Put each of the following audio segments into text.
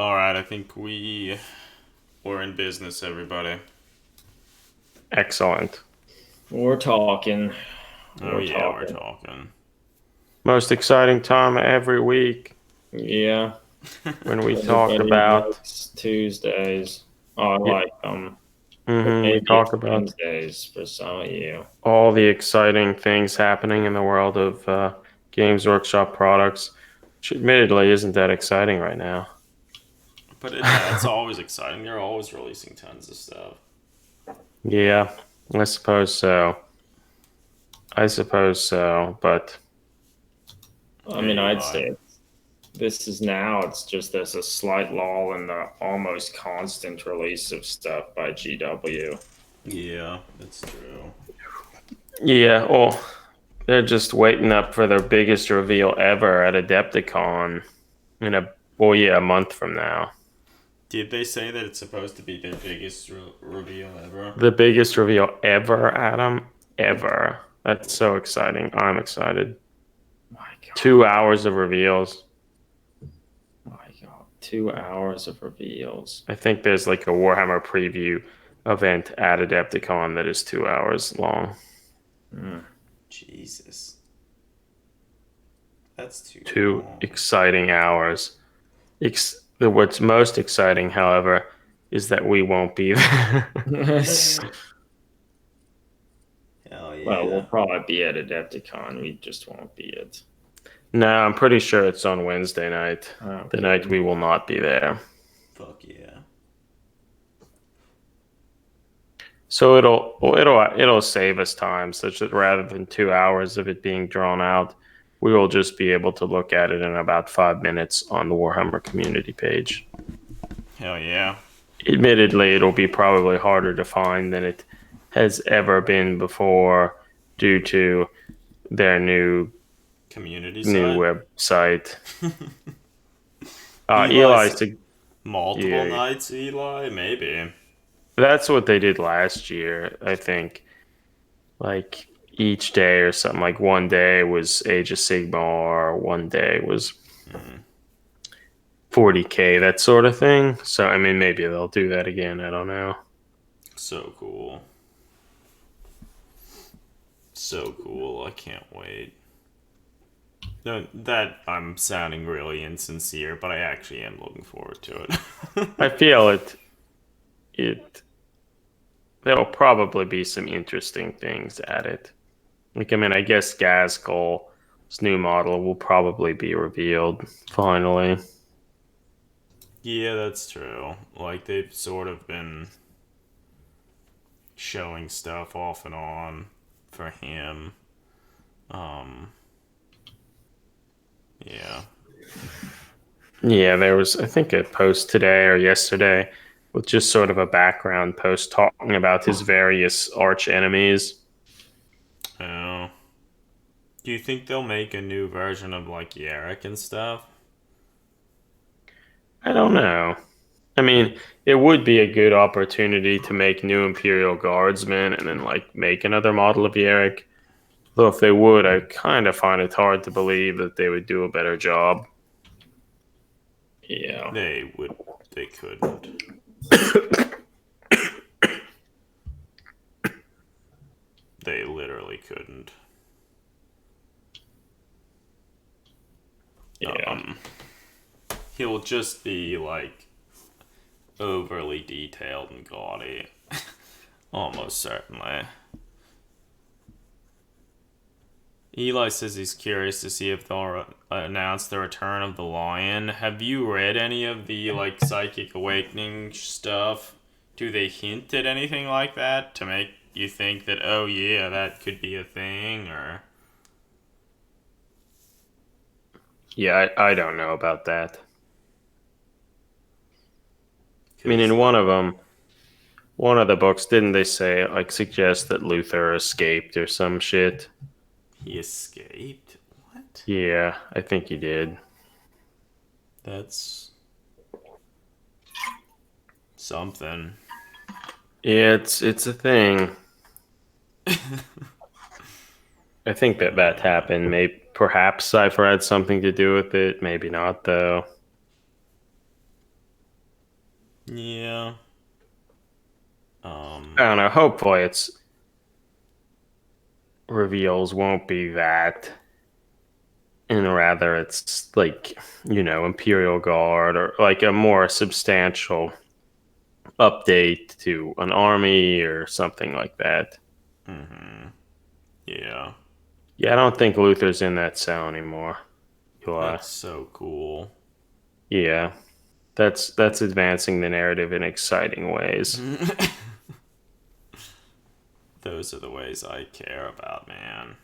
All right, I think we're in business, everybody. Excellent. We're talking. Oh We're yeah, we're talking. talking. Most exciting time every week Yeah. when we talk Everybody about likes Tuesdays. Oh, I yeah, like them. But we maybe talk it's about Wednesdays for some of you. all the exciting things happening in the world of Games Workshop products, which admittedly isn't that exciting right now. But it's always exciting. They're always releasing tons of stuff. Yeah, I suppose so. I suppose so, but I mean, Hey I'd Eli. say it's just there's a slight lull in the almost constant release of stuff by GW. Yeah, that's true. yeah, well, they're just waiting up for their biggest reveal ever at Adepticon in a month from now. Did they say that it's supposed to be their biggest reveal ever? The biggest reveal ever, Adam. Ever. That's so exciting. I'm excited. My God. 2 hours of reveals. My God. 2 hours of reveals. I think there's like a Warhammer preview event at Adepticon that is 2 hours long. Mm. Jesus, that's too Two long. exciting hours. What's most exciting, however, is that we won't be there. Hell Well, we'll yeah. probably be at Adepticon. We just won't be it. No, I'm pretty sure it's on Wednesday night. The night Okay. we will not be there. Fuck yeah. So it'll save us time, such that rather than 2 hours of it being drawn out, we will just be able to look at it in about 5 minutes on the Warhammer community page. Hell yeah. Admittedly, it'll be probably harder to find than it has ever been before due to their Community new site. website. Eli, Eli's multiple yeah, nights, Eli? Maybe. that's what they did last year, I think. Like each day or something. Like one day was Age of Sigmar, one day was Mm, 40K, that sort of thing. So I mean, maybe they'll do that again. I don't know. so cool. So cool. I can't wait. No, that I'm sounding really insincere, but I actually am looking forward to it. I feel it there'll probably be some interesting things at it. Like I mean, I guess Gazgul's new model will probably be revealed finally. Yeah, that's true. Like they've sort of been showing stuff off and on for him. Um, yeah. Yeah, there was I think a post today or yesterday with just sort of a background post talking about his various arch enemies. Oh. Do you think they'll make a new version of like Yarrick and stuff? I don't know. I mean, it would be a good opportunity to make new Imperial Guardsmen and then like make another model of Yarick. Though if they would, I kind of find it hard to believe that they would do a better job. Yeah. They would. They couldn't. They literally couldn't. Yeah. Um, he'll just be like overly detailed and gaudy. Almost certainly. Eli says he's curious to see if they'll announce the return of the lion. Have you read any of the like psychic awakening stuff? Do they hint at anything like that to make you think that oh yeah that could be a thing or? Yeah, I don't know about that. I mean, Because in one of the books, didn't they say like suggest that Luther escaped or some shit? he escaped. What? Yeah, I think he did. That's something. Yeah, it's a thing. I think that Uh, happened. Maybe perhaps Cypher had something to do with it. Maybe not, though. Yeah. I don't know. Hopefully, its reveals won't be that, and rather it's like Imperial Guard or like a more substantial update to an army or something like that. Mm-hmm. Yeah. Yeah, I don't think Luther's in that cell anymore. Eli. That's so cool. Yeah, that's advancing the narrative in exciting ways. Those are the ways I care about, man.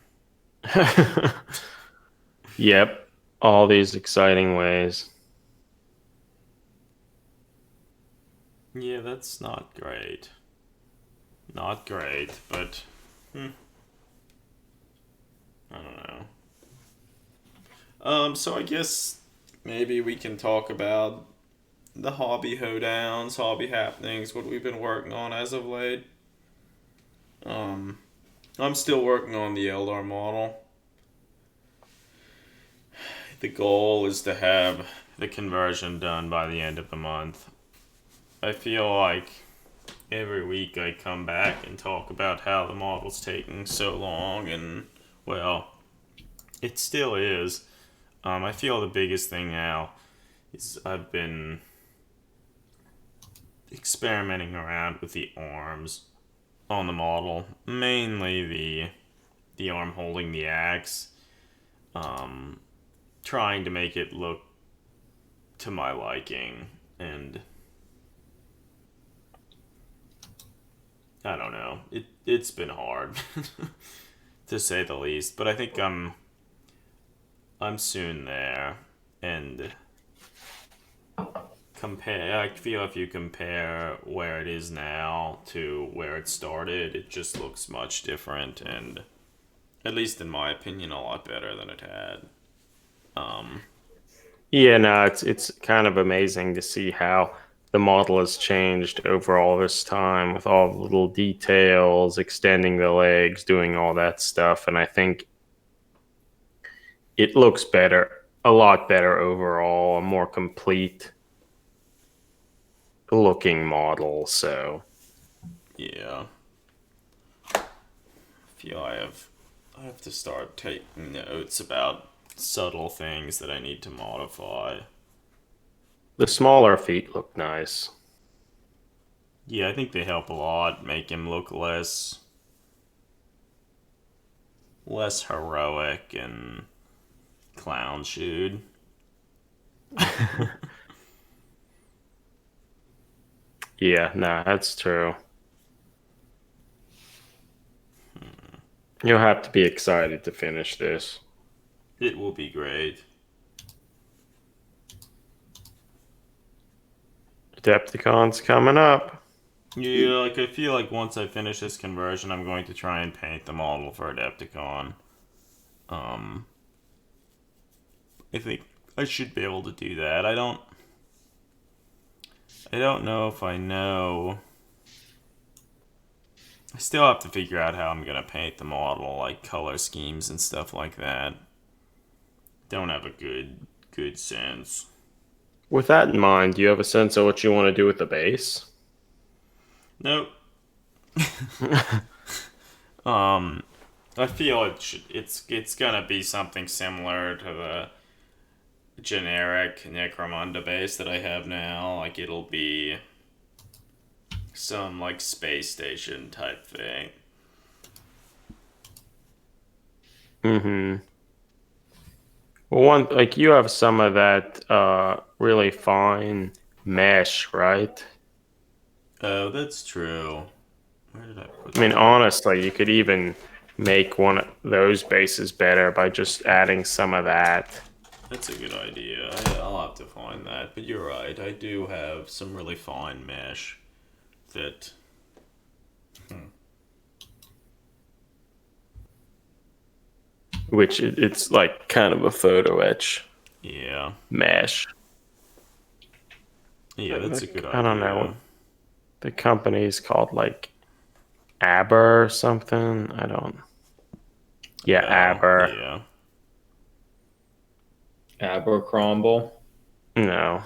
Yep, all these exciting ways. Yeah, that's not great. Not great, but I don't know. So I guess maybe we can talk about the hobby hoedowns, hobby happenings, what we've been working on as of late. Um, I'm still working on the Eldar model. The goal is to have the conversion done by the end of the month. I feel like every week I come back and talk about how the model's taking so long, and well, it still is. I feel the biggest thing now is I've been experimenting around with the arms on the model, mainly the arm holding the axe, um, trying to make it look to my liking, and I don't know. It's been hard to say the least, but I think I'm soon there, and compare. I feel if you compare where it is now to where it started, it just looks much different, and at least in my opinion, a lot better than it had. Um, Yeah, no, it's kind of amazing to see how the model has changed over all this time with all the little details, extending the legs, doing all that stuff, and I think it looks better, a lot better overall, a more complete looking model. So, yeah, feel I have to start taking notes about subtle things that I need to modify. the smaller feet look nice. Yeah, I think they help a lot, make him look less heroic and clown shoed. Yeah, no, that's true. You'll have to be excited to finish this. It will be great. Adepticon's coming up. Yeah, like I feel like once I finish this conversion, I'm going to try and paint the model for Adepticon. Um, I think I should be able to do that. I don't know if I know. I still have to figure out how I'm gonna paint the model, like color schemes and stuff like that. Don't have a good sense. With that in mind, do you have a sense of what you want to do with the base? Nope. Um, I feel it's gonna be something similar to the generic Necromunda base that I have now. Like it'll be some like space station type thing. Mm-hmm. Well, one like you have some of that really fine mesh, right? Oh, that's true. Where did I put I mean, that? honestly, you could even make one of those bases better by just adding some of that. That's a good idea. I'll have to find that. But you're right. I do have some really fine mesh that. Which it's like kind of a photo etch Yeah. mesh. Yeah, that's a good I don't know what idea. the company's called, like Aber or something. I don't. Yeah, Oh, Aber. yeah. Abercrombie. No,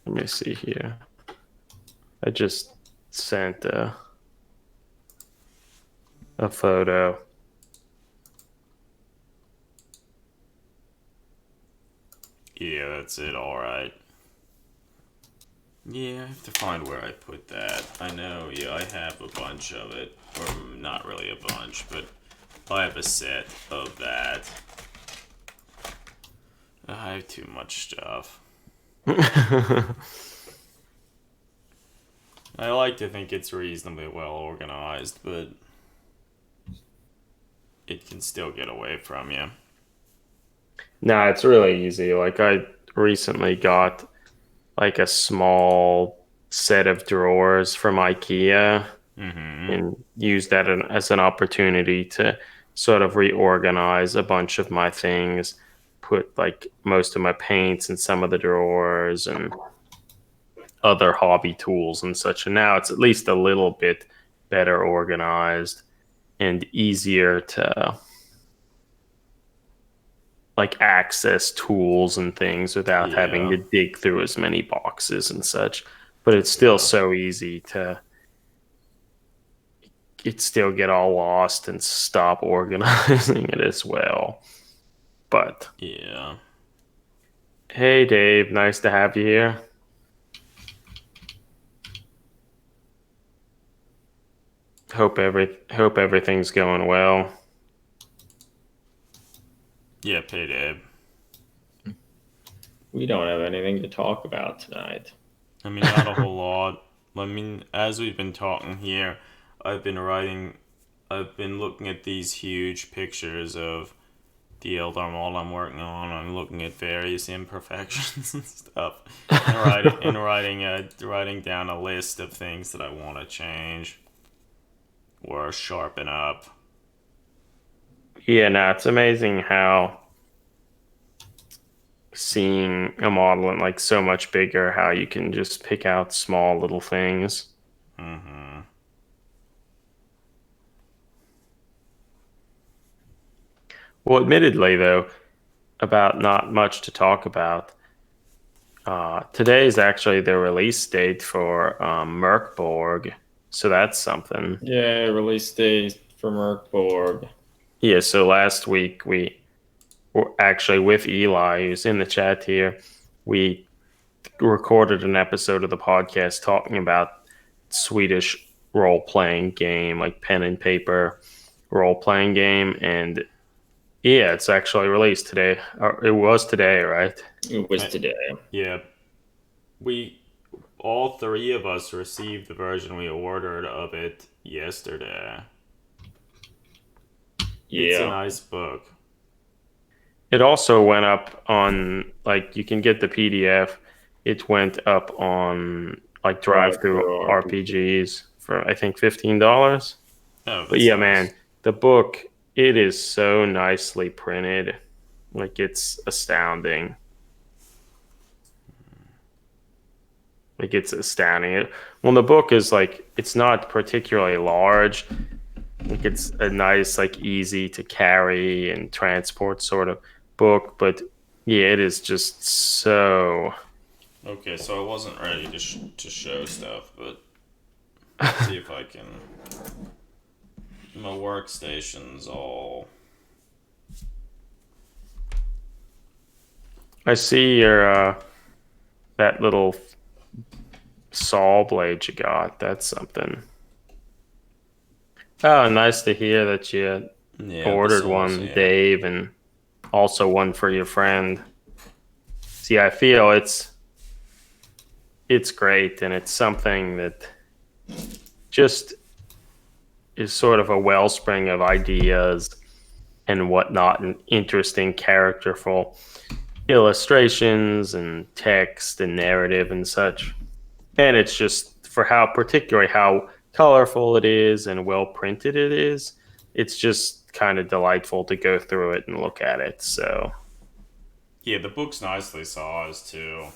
Let me see here. I just sent a photo. Yeah, that's it. All right. Yeah, I have to find where I put that. I know, yeah, I have a bunch of it. Or not really a bunch, but I have a set of that. I have too much stuff. I like to think it's reasonably well organized, but it can still get away from you. Nah, it's really easy. Like I recently got like a small set of drawers from IKEA Mm-hmm. and used that as an opportunity to sort of reorganize a bunch of my things, put like most of my paints in some of the drawers and other hobby tools and such. And now it's at least a little bit better organized and easier to like access tools and things without having Yeah. to dig through as many boxes and such. But it's still Yeah. so easy to it still get all lost and stop organizing it as well. But Yeah. hey Dave, nice to have you here. Hope everything's going well. Yeah, pay Deb. We don't have anything to talk about tonight. I mean, not a whole lot. I mean, as we've been talking here, I've been writing, I've been looking at these huge pictures of the Elder model I'm working on. I'm looking at various imperfections and stuff, and writing down a list of things that I want to change or sharpen up. Yeah, no, it's amazing how seeing a model and like so much bigger, how you can just pick out small little things. Mm-hmm. Well, admittedly, though, about not much to talk about. Today is actually the release date for Merkborg, so that's something. Yeah, release date for Merkborg. Yeah, so last week we were actually with Eli, who's in the chat here. We recorded an episode of the podcast talking about Swedish role playing game, like pen and paper role playing game, and yeah, it's actually released today. Or it was today, right? It was I, today. yeah, we all three of us received the version we ordered of it yesterday. It's a Yeah. nice book. It also went up on like you can get the PDF. It went up on like drive through Drive-through RPG. RPGs for I think $15. Oh, But that's yeah, man, nice. the book it is so nicely printed. Like it's astounding. Like it's astounding. Well, the book is like it's not particularly large. Like it's a nice, like easy to carry and transport sort of book, but yeah, it is just so. Okay, so I wasn't ready to show stuff, but see if I can. My workstation's all. I see your that little saw blade you got. That's something. Oh, nice to hear that you Yeah, the ordered souls, one, yeah. Dave, and also one for your friend. See, I feel it's great, and it's something that just is sort of a wellspring of ideas and whatnot, and interesting, characterful illustrations and text and narrative and such. And it's just for how, particularly how colorful it is and well printed it is. It's just kind of delightful to go through it and look at it. So, Yeah, the book's nicely sized too.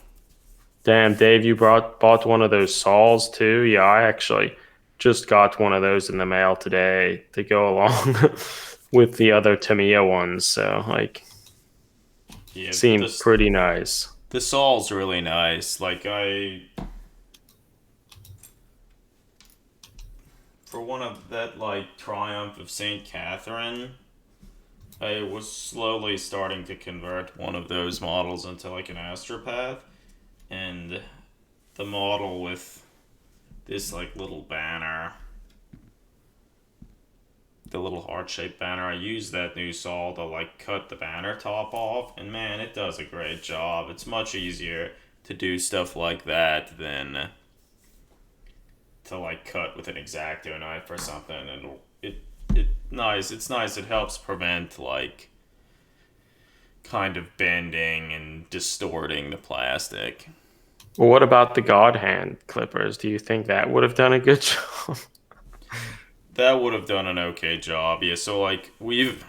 damn, Dave, you bought one of those saws too? Yeah, I actually just got one of those in the mail today to go along with the other Tamiya ones. So, like, Yeah, seemed this pretty nice. The saw's really nice. Like for one of that like Triumph of Saint Catherine, I was slowly starting to convert one of those models into like an astropath, and the model with this like little banner, the little heart-shaped banner, I used that new saw to like cut the banner top off, and man, it does a great job. It's much easier to do stuff like that than to like cut with an X-Acto knife or something. And it nice. It's nice. It helps prevent like kind of bending and distorting the plastic. Well, what about the God Hand clippers? Do you think that would have done a good job? That would have done an okay job. Yeah. So like we've.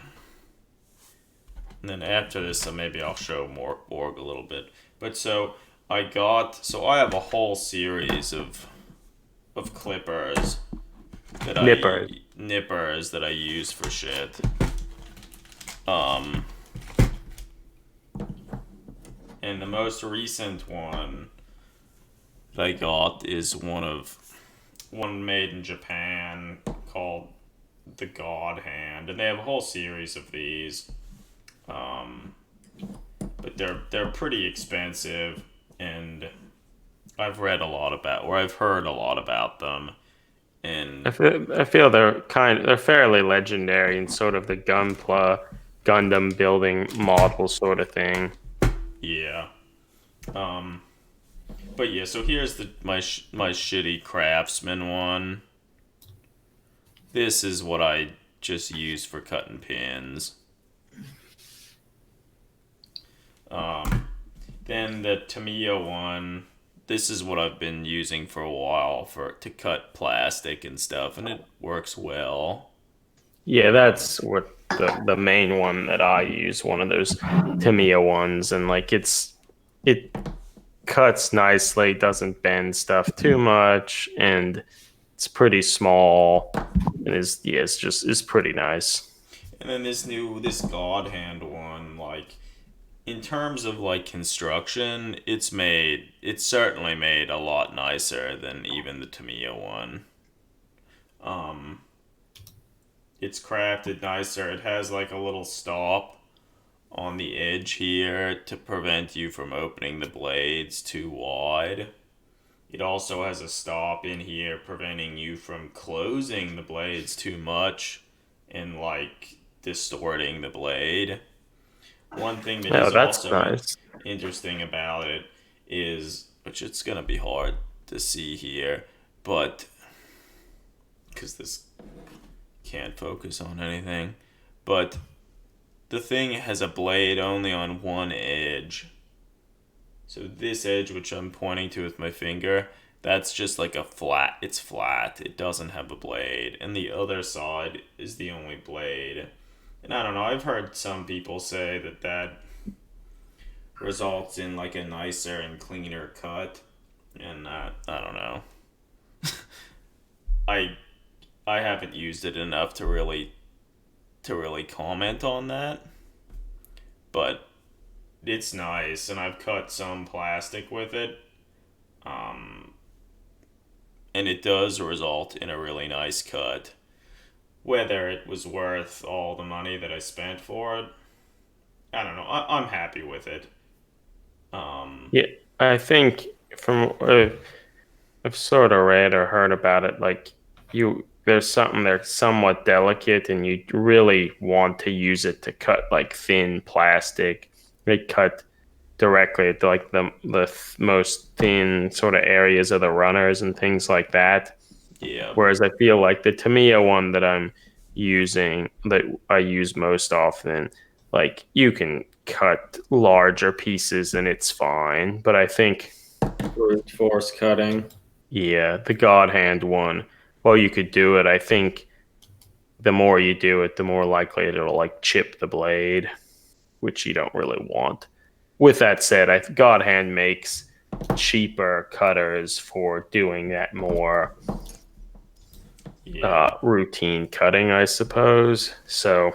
And then after this, so maybe I'll show more Borg a little bit. But so I have a whole series of clippers Nippers. nippers that I use for shit. Um, and the most recent one that I got is one made in Japan called the God Hand, and they have a whole series of these. But they're pretty expensive, and I've heard a lot about them, and I feel they're fairly legendary in sort of the Gundam building model sort of thing. yeah. Um, but yeah, so here's my shitty craftsman one. This is what I just use for cutting pins. Then the Tamiya one. This is what I've been using for a while to cut plastic and stuff, and it works well. Yeah, that's what the main one that I use, one of those Tamiya ones, and like it cuts nicely, doesn't bend stuff too much, and it's pretty small, and it's pretty nice. And then this God Hand one, like in terms of like construction, it's certainly made a lot nicer than even the Tamiya one. Um, it's crafted nicer. It has like a little stop on the edge here to prevent you from opening the blades too wide. It also has a stop in here preventing you from closing the blades too much and like distorting the blade. One thing that Oh, is that's also nice. interesting about it is, which it's gonna be hard to see here, but because this can't focus on anything, but the thing has a blade only on one edge. So this edge, which I'm pointing to with my finger, that's just like it's flat. It doesn't have a blade. And the other side is the only blade. And I don't know, I've heard some people say that results in like a nicer and cleaner cut. And I don't know. I I haven't used it enough to really comment on that. But it's nice, and I've cut some plastic with it. Um, and it does result in a really nice cut. Whether it was worth all the money that I spent for it, I don't know. I'm happy with it. Um, Yeah, I think from I've sort of read or heard about it, like there's something that's somewhat delicate, and you really want to use it to cut like thin plastic. They cut directly at like most thin sort of areas of the runners and things like that. yeah, Whereas I feel like the Tamiya one that I use most often, like you can cut larger pieces and it's fine. But I think, Brute force cutting. yeah, the God Hand one, well, you could do it. I think the more you do it, the more likely it'll like chip the blade, which you don't really want. With that said, God Hand makes cheaper cutters for doing that more yeah. routine cutting, I suppose. So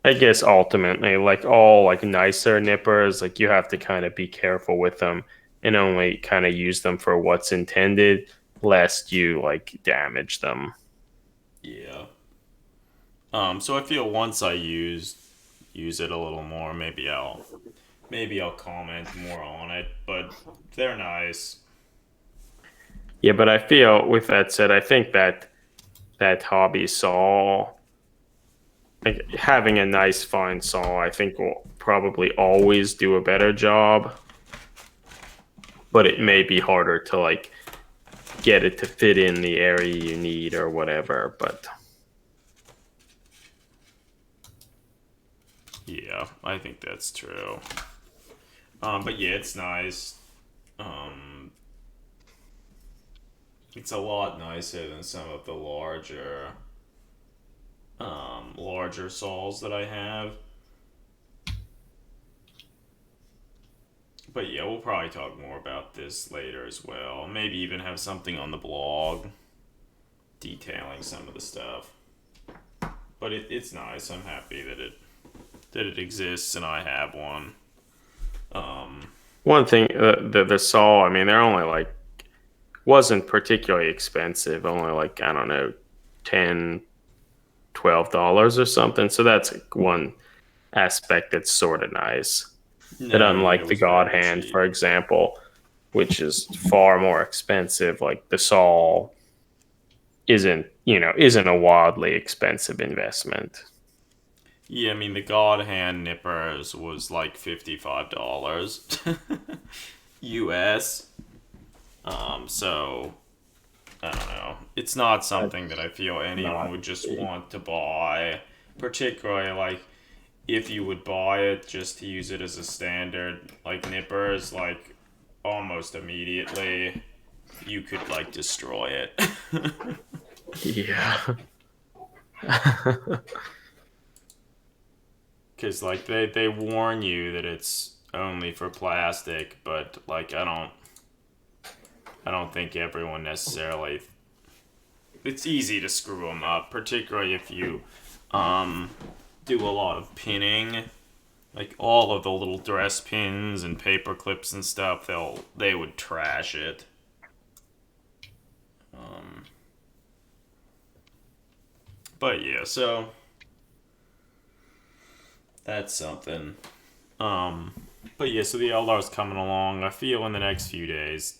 I guess ultimately, like all like nicer nippers, like you have to kind of be careful with them and only kind of use them for what's intended, lest you like damage them. Yeah. So I feel once I use it a little more, maybe I'll comment more on it. But they're nice. Yeah, but I feel with that said, I think that that hobby saw, like having a nice fine saw, I think will probably always do a better job, but it Yeah. may be harder to like get it to fit in the area you need or whatever. But Yeah, I think that's true. But yeah, it's nice. Um, it's a lot nicer than some of the larger saws that I have. But yeah, we'll probably talk more about this later as well. Maybe even have something on the blog detailing some of the stuff. But it's nice. I'm happy that it exists and I have one. Um, one thing, the saw, I mean, they're only like wasn't particularly expensive, only like I don't know, 10, $12 or something. So that's like one aspect that's sort of nice. That no, yeah, it unlike the was God very Hand, for cheap. example, which is far more expensive, like the saw isn't a wildly expensive investment. Yeah, I mean the God Hand Nippers was like $55 US. So I don't know. It's not something that That's I feel anyone not would just cheap. want to buy, particularly like if you would buy it just to use it as a standard like nippers, like almost immediately you could like destroy it. Yeah. Cuz like they warn you that it's only for plastic, but like I don't think everyone necessarily. It's easy to screw them up, particularly if you um, do a lot of pinning. Like all of the little dress pins and paper clips and stuff, they would trash it. Um, but yeah, so that's something. Um, but yeah, so the Eldar's coming along. I feel in the next few days,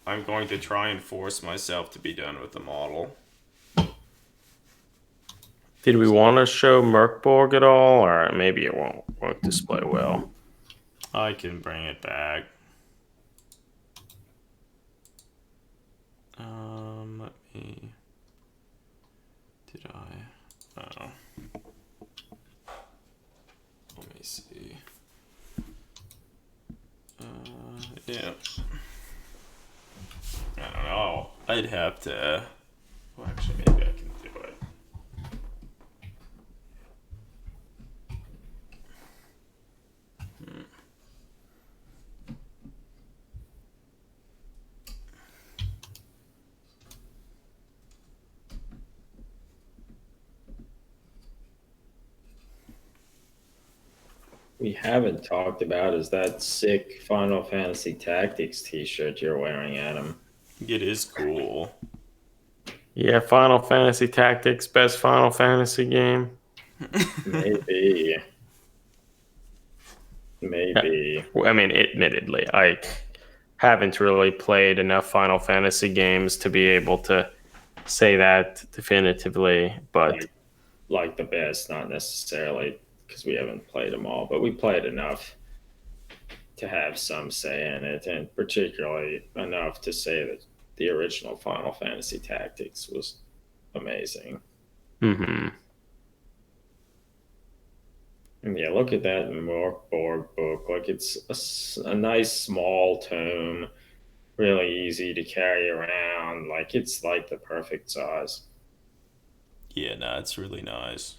I'm going to try and force myself to be done with the model. Did we want to show Merkborg at all, or maybe it won't display well? I can bring it back. Let me. Did I? Oh, let me see. Yeah. I don't know. I'd have to. Well, actually, maybe I can do it. We haven't talked about is that sick Final Fantasy Tactics T-shirt you're wearing, Adam. It is cool. Yeah, Final Fantasy Tactics, best Final Fantasy game. Maybe, Yeah. maybe. I mean, admittedly, I haven't really played enough Final Fantasy games to be able to say that definitively, but Like like the best, not necessarily because we haven't played them all, but we played enough to have some say in it, and particularly enough to say that the original Final Fantasy Tactics was amazing. mhm. And yeah, look at that Morkborg book. Like it's a nice small tome, really easy to carry around. Like it's like the perfect size. Yeah, no, it's really nice.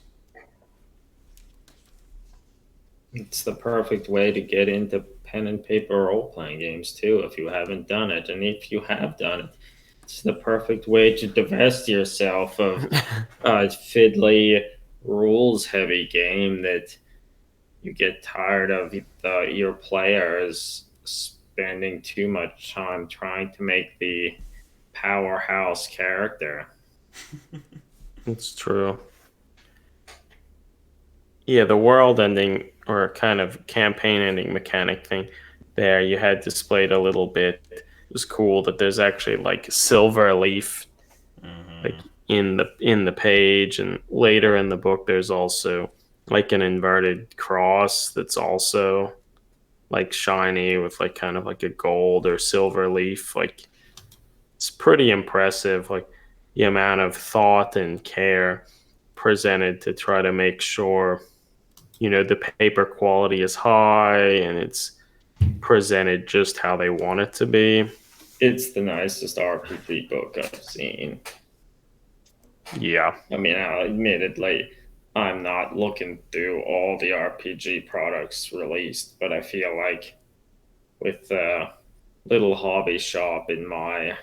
It's the perfect way to get into pen and paper role playing games too, if you haven't done it. And if you have done it, it's the perfect way to divest yourself of fiddly rules heavy game that you get tired of your players spending too much time trying to make the powerhouse character. It's true. Yeah, the world ending or kind of campaign ending mechanic thing there you had displayed a little bit. It was cool that there's actually like silver leaf like in the page, and later in the book there's also like an inverted cross that's also like shiny with like kind of like a gold or silver leaf. Like it's pretty impressive, like the amount of thought and care presented to try to make sure the paper quality is high and it's presented just how they want it to be. It's the nicest RPG book I've seen. Yeah. I mean, admittedly, I'm not looking through all the RPG products released, but I feel like with the little hobby shop in my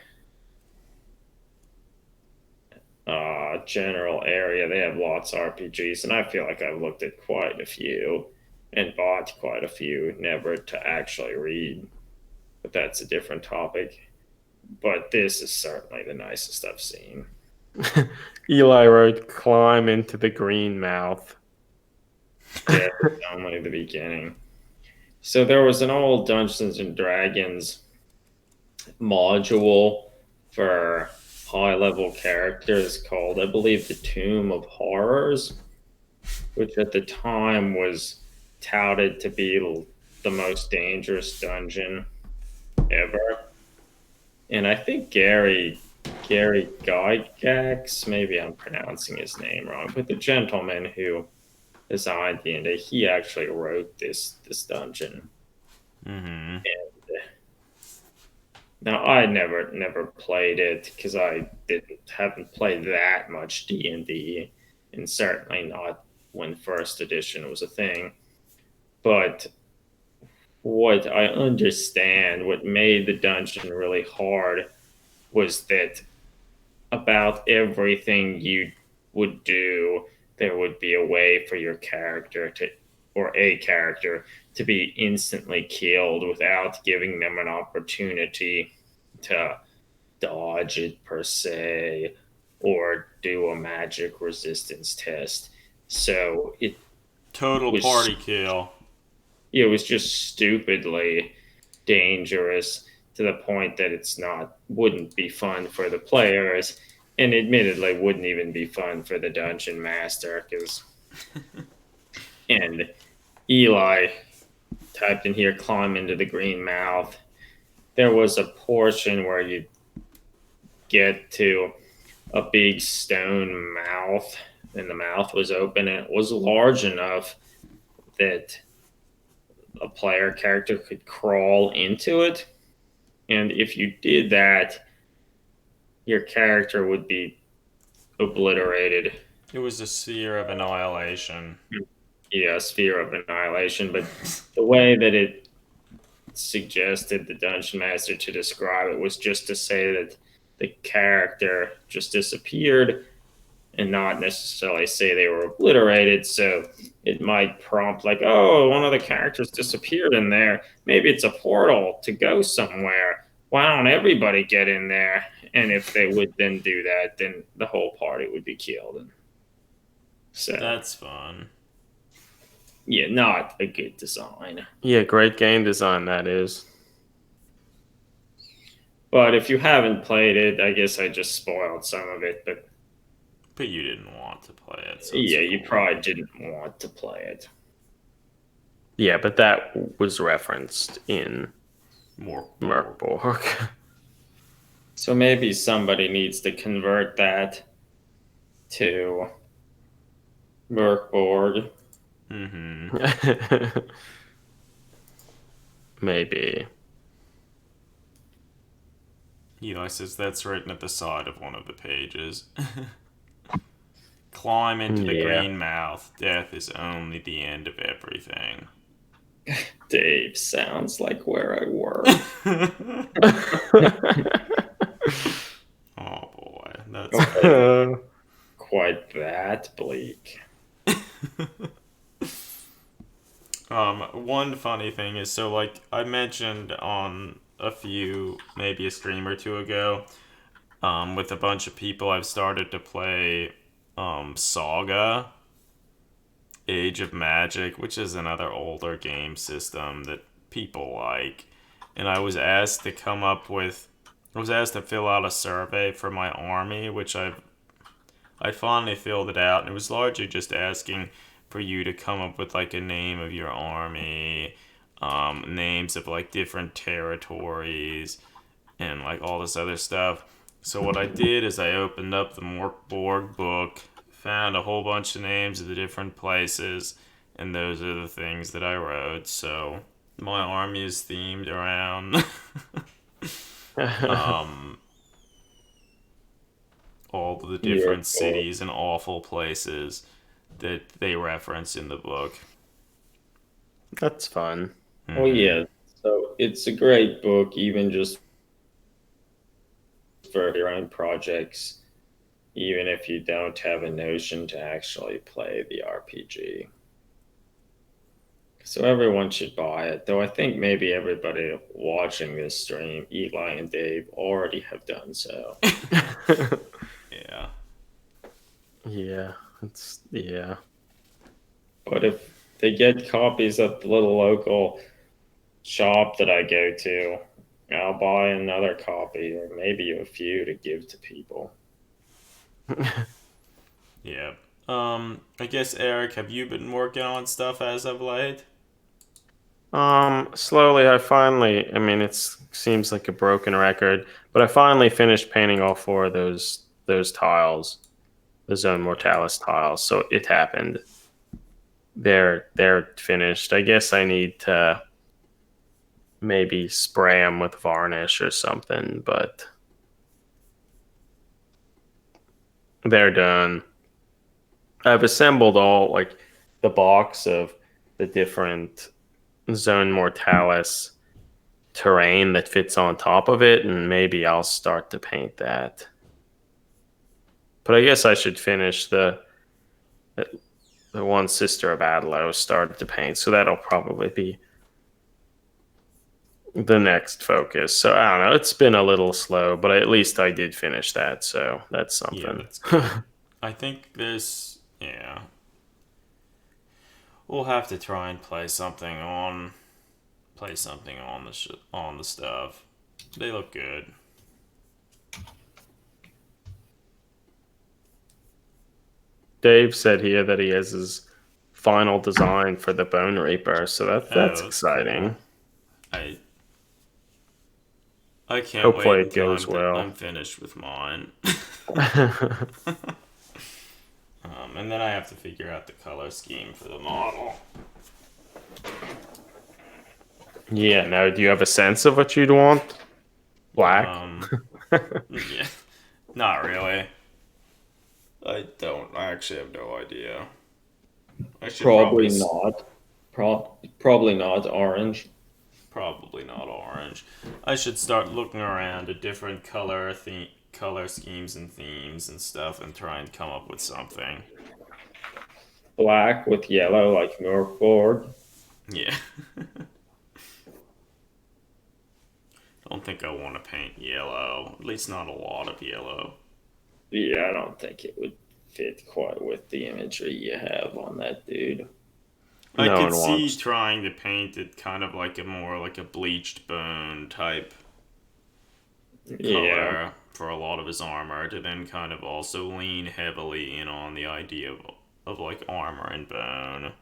general area, they have lots of RPGs, and I feel like I've looked at quite a few and bought quite a few, never to actually read. But that's a different topic. But this is certainly the nicest I've seen. Eli wrote climb into the green mouth. Yeah, only the beginning. So there was an old Dungeons and Dragons module for high level characters called, I believe, the Tomb of Horrors, which at the time was touted to be the most dangerous dungeon ever. And I think Gary Gygax, maybe I'm pronouncing his name wrong, but the gentleman who designed D&D, he actually wrote this dungeon. Mm-hmm. And now I never played it because I haven't played that much D&D, and certainly not when first edition was a thing. But what I understand, what made the dungeon really hard was that about everything you would do, there would be a way for your character to, or a character, to be instantly killed without giving them an opportunity to dodge it per se or do a magic resistance test. So Total was party kill. it was just stupidly dangerous to the point that wouldn't be fun for the players, and admittedly wouldn't even be fun for the dungeon master. And Eli typed in here, climb into the green mouth. There was a portion where you get to a big stone mouth, and the mouth was open, and it was large enough that a player character could crawl into it. And if you did that, your character would be obliterated. It was a sphere of annihilation. Yeah, sphere of annihilation. But the way that it suggested the dungeon master to describe it was just to say that the character just disappeared and not necessarily say they were obliterated. So it might prompt like, oh, one of the characters disappeared in there. Maybe it's a portal to go somewhere. Why don't everybody get in there? And if they would then do that, then the whole party would be killed. And so That's fun. yeah, not a good design. Yeah, great game design that is. But if you haven't played it, I guess I just spoiled some of it. But you didn't want to play it. So yeah, cool. You probably didn't want to play it. Yeah, but that was referenced in Merkborg. So maybe somebody needs to convert that to Merkborg. Mm-hmm. Maybe. Eli says that's written at the side of one of the pages. Climb into the green mouth. Death is only the end of everything. Dave, sounds like where I work. Oh boy, that's quite that bleak. One funny thing is, so like I mentioned on a few, maybe a stream or two ago, with a bunch of people, I've started to play, Saga, Age of Magic, which is another older game system that people like. And I was asked to fill out a survey for my army, which I finally filled it out, and it was largely just asking for you to come up with like a name of your army, names of like different territories, and like all this other stuff. So what I did is I opened up the Morkborg book, found a whole bunch of names of the different places, and those are the things that I wrote. So my army is themed around um, all the You're different cool. cities and awful places that they reference in the book. That's fun. Oh Mm-hmm. yeah. So it's a great book, even just for your own projects, even if you don't have a notion to actually play the RPG. So everyone should buy it, though I think maybe everybody watching this stream, Eli and Dave, already have done so. Yeah. Yeah, yeah. But if they get copies at the little local shop that I go to, I'll buy another copy or maybe a few to give to people. Yeah. I guess Eric, have you been working on stuff as of late? Slowly, I mean, it seems like a broken record, but I finally finished painting all four of those tiles, the Zone Yeah. Mortalis tiles. So it happened. They're finished. I guess I need to maybe spray them with varnish or something, but they're done. I've assembled all like the box of the different Zone Mortalis terrain that fits on top of it, and maybe I'll start to paint that. But I guess I should finish the one Sister of Battle I was started to paint, so that'll probably be the next focus. So I don't know. It's been a little slow, but at least I did finish that, so that's Yeah, something. that's good. I think this, yeah. We'll have to try and play something on on the stuff. They look good. Dave said here that he has his final design for the Bone Reaper, so that's Oh, that's exciting. cool. I I can't wait Hopefully it until goes well. I'm finished with mine. And then I have to figure out the color scheme for the model. Yeah, now do you have a sense of what you'd want? Black? Um, yeah, not really. I don't. I actually have no idea. I should Probably not. Probably not orange. probably not orange. I should start looking around at different color schemes and themes and stuff, and try and come up with something. Black with yellow like Northboard. Yeah. Don't think I want to paint yellow. At least not a lot of yellow. Yeah, I don't think it would fit quite with the imagery you have on that dude. I No could one see wants. trying to paint it kind of like a more like a bleached bone type Yeah. color for a lot of his armor to then kind of also lean heavily in on the idea of like armor and bone.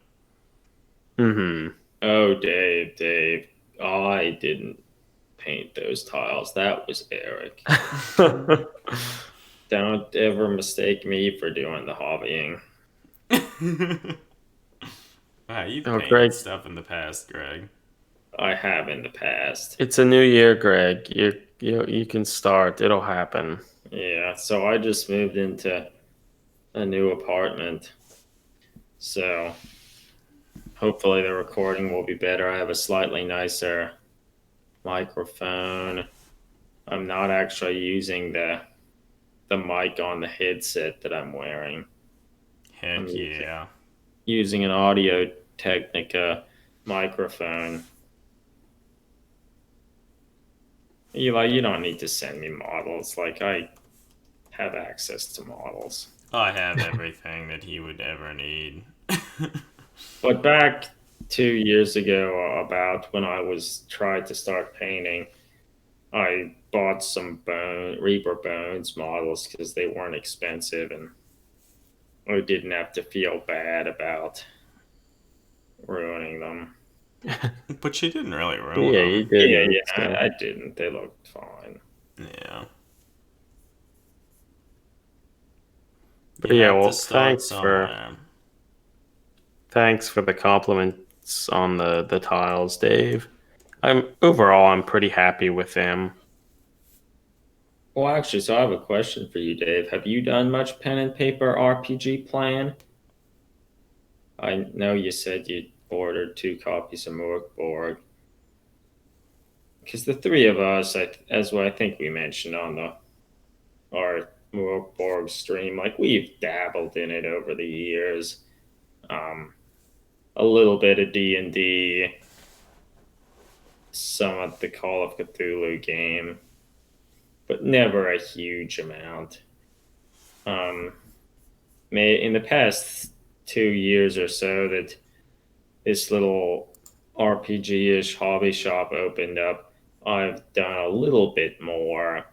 Mm-hmm. Oh, Dave. I didn't paint those tiles. That was Eric. Don't ever mistake me for doing the hobbying. Wow, you've Oh, painted Greg, stuff in the past, Greg. I have in the past. it's a new year, Greg. You can start. It'll happen. Yeah, so I just moved into a new apartment. So hopefully the recording will be better. I have a slightly nicer microphone. I'm not actually using the mic on the headset that I'm wearing. I'm Heck using yeah. using an Audio Technica microphone. You don't need to send me models. Like I have access to models. I have everything that he would ever need. But back 2 years ago, about when I was tried to start painting, I bought some Reaper Bones models because they weren't expensive, and I didn't have to feel bad about ruining them. But she didn't really ruin Yeah, you them. Yeah, didn't. yeah, So. I didn't. They looked fine. Yeah. But You yeah, have to well, start somewhere. thanks for the compliments on the tiles, Dave. I'm pretty happy with them. Well, actually, so I have a question for you, Dave. Have you done much pen and paper RPG playing? I know you said you ordered 2 copies of Morkborg. Because the three of us, as what I think we mentioned on our Morkborg stream, like we've dabbled in it over the years. Um, a little bit of D&D, some of the Call of Cthulhu game, but never a huge amount. Um, in the past 2 years or so, that this little RPG-ish hobby shop opened up, I've done a little bit more.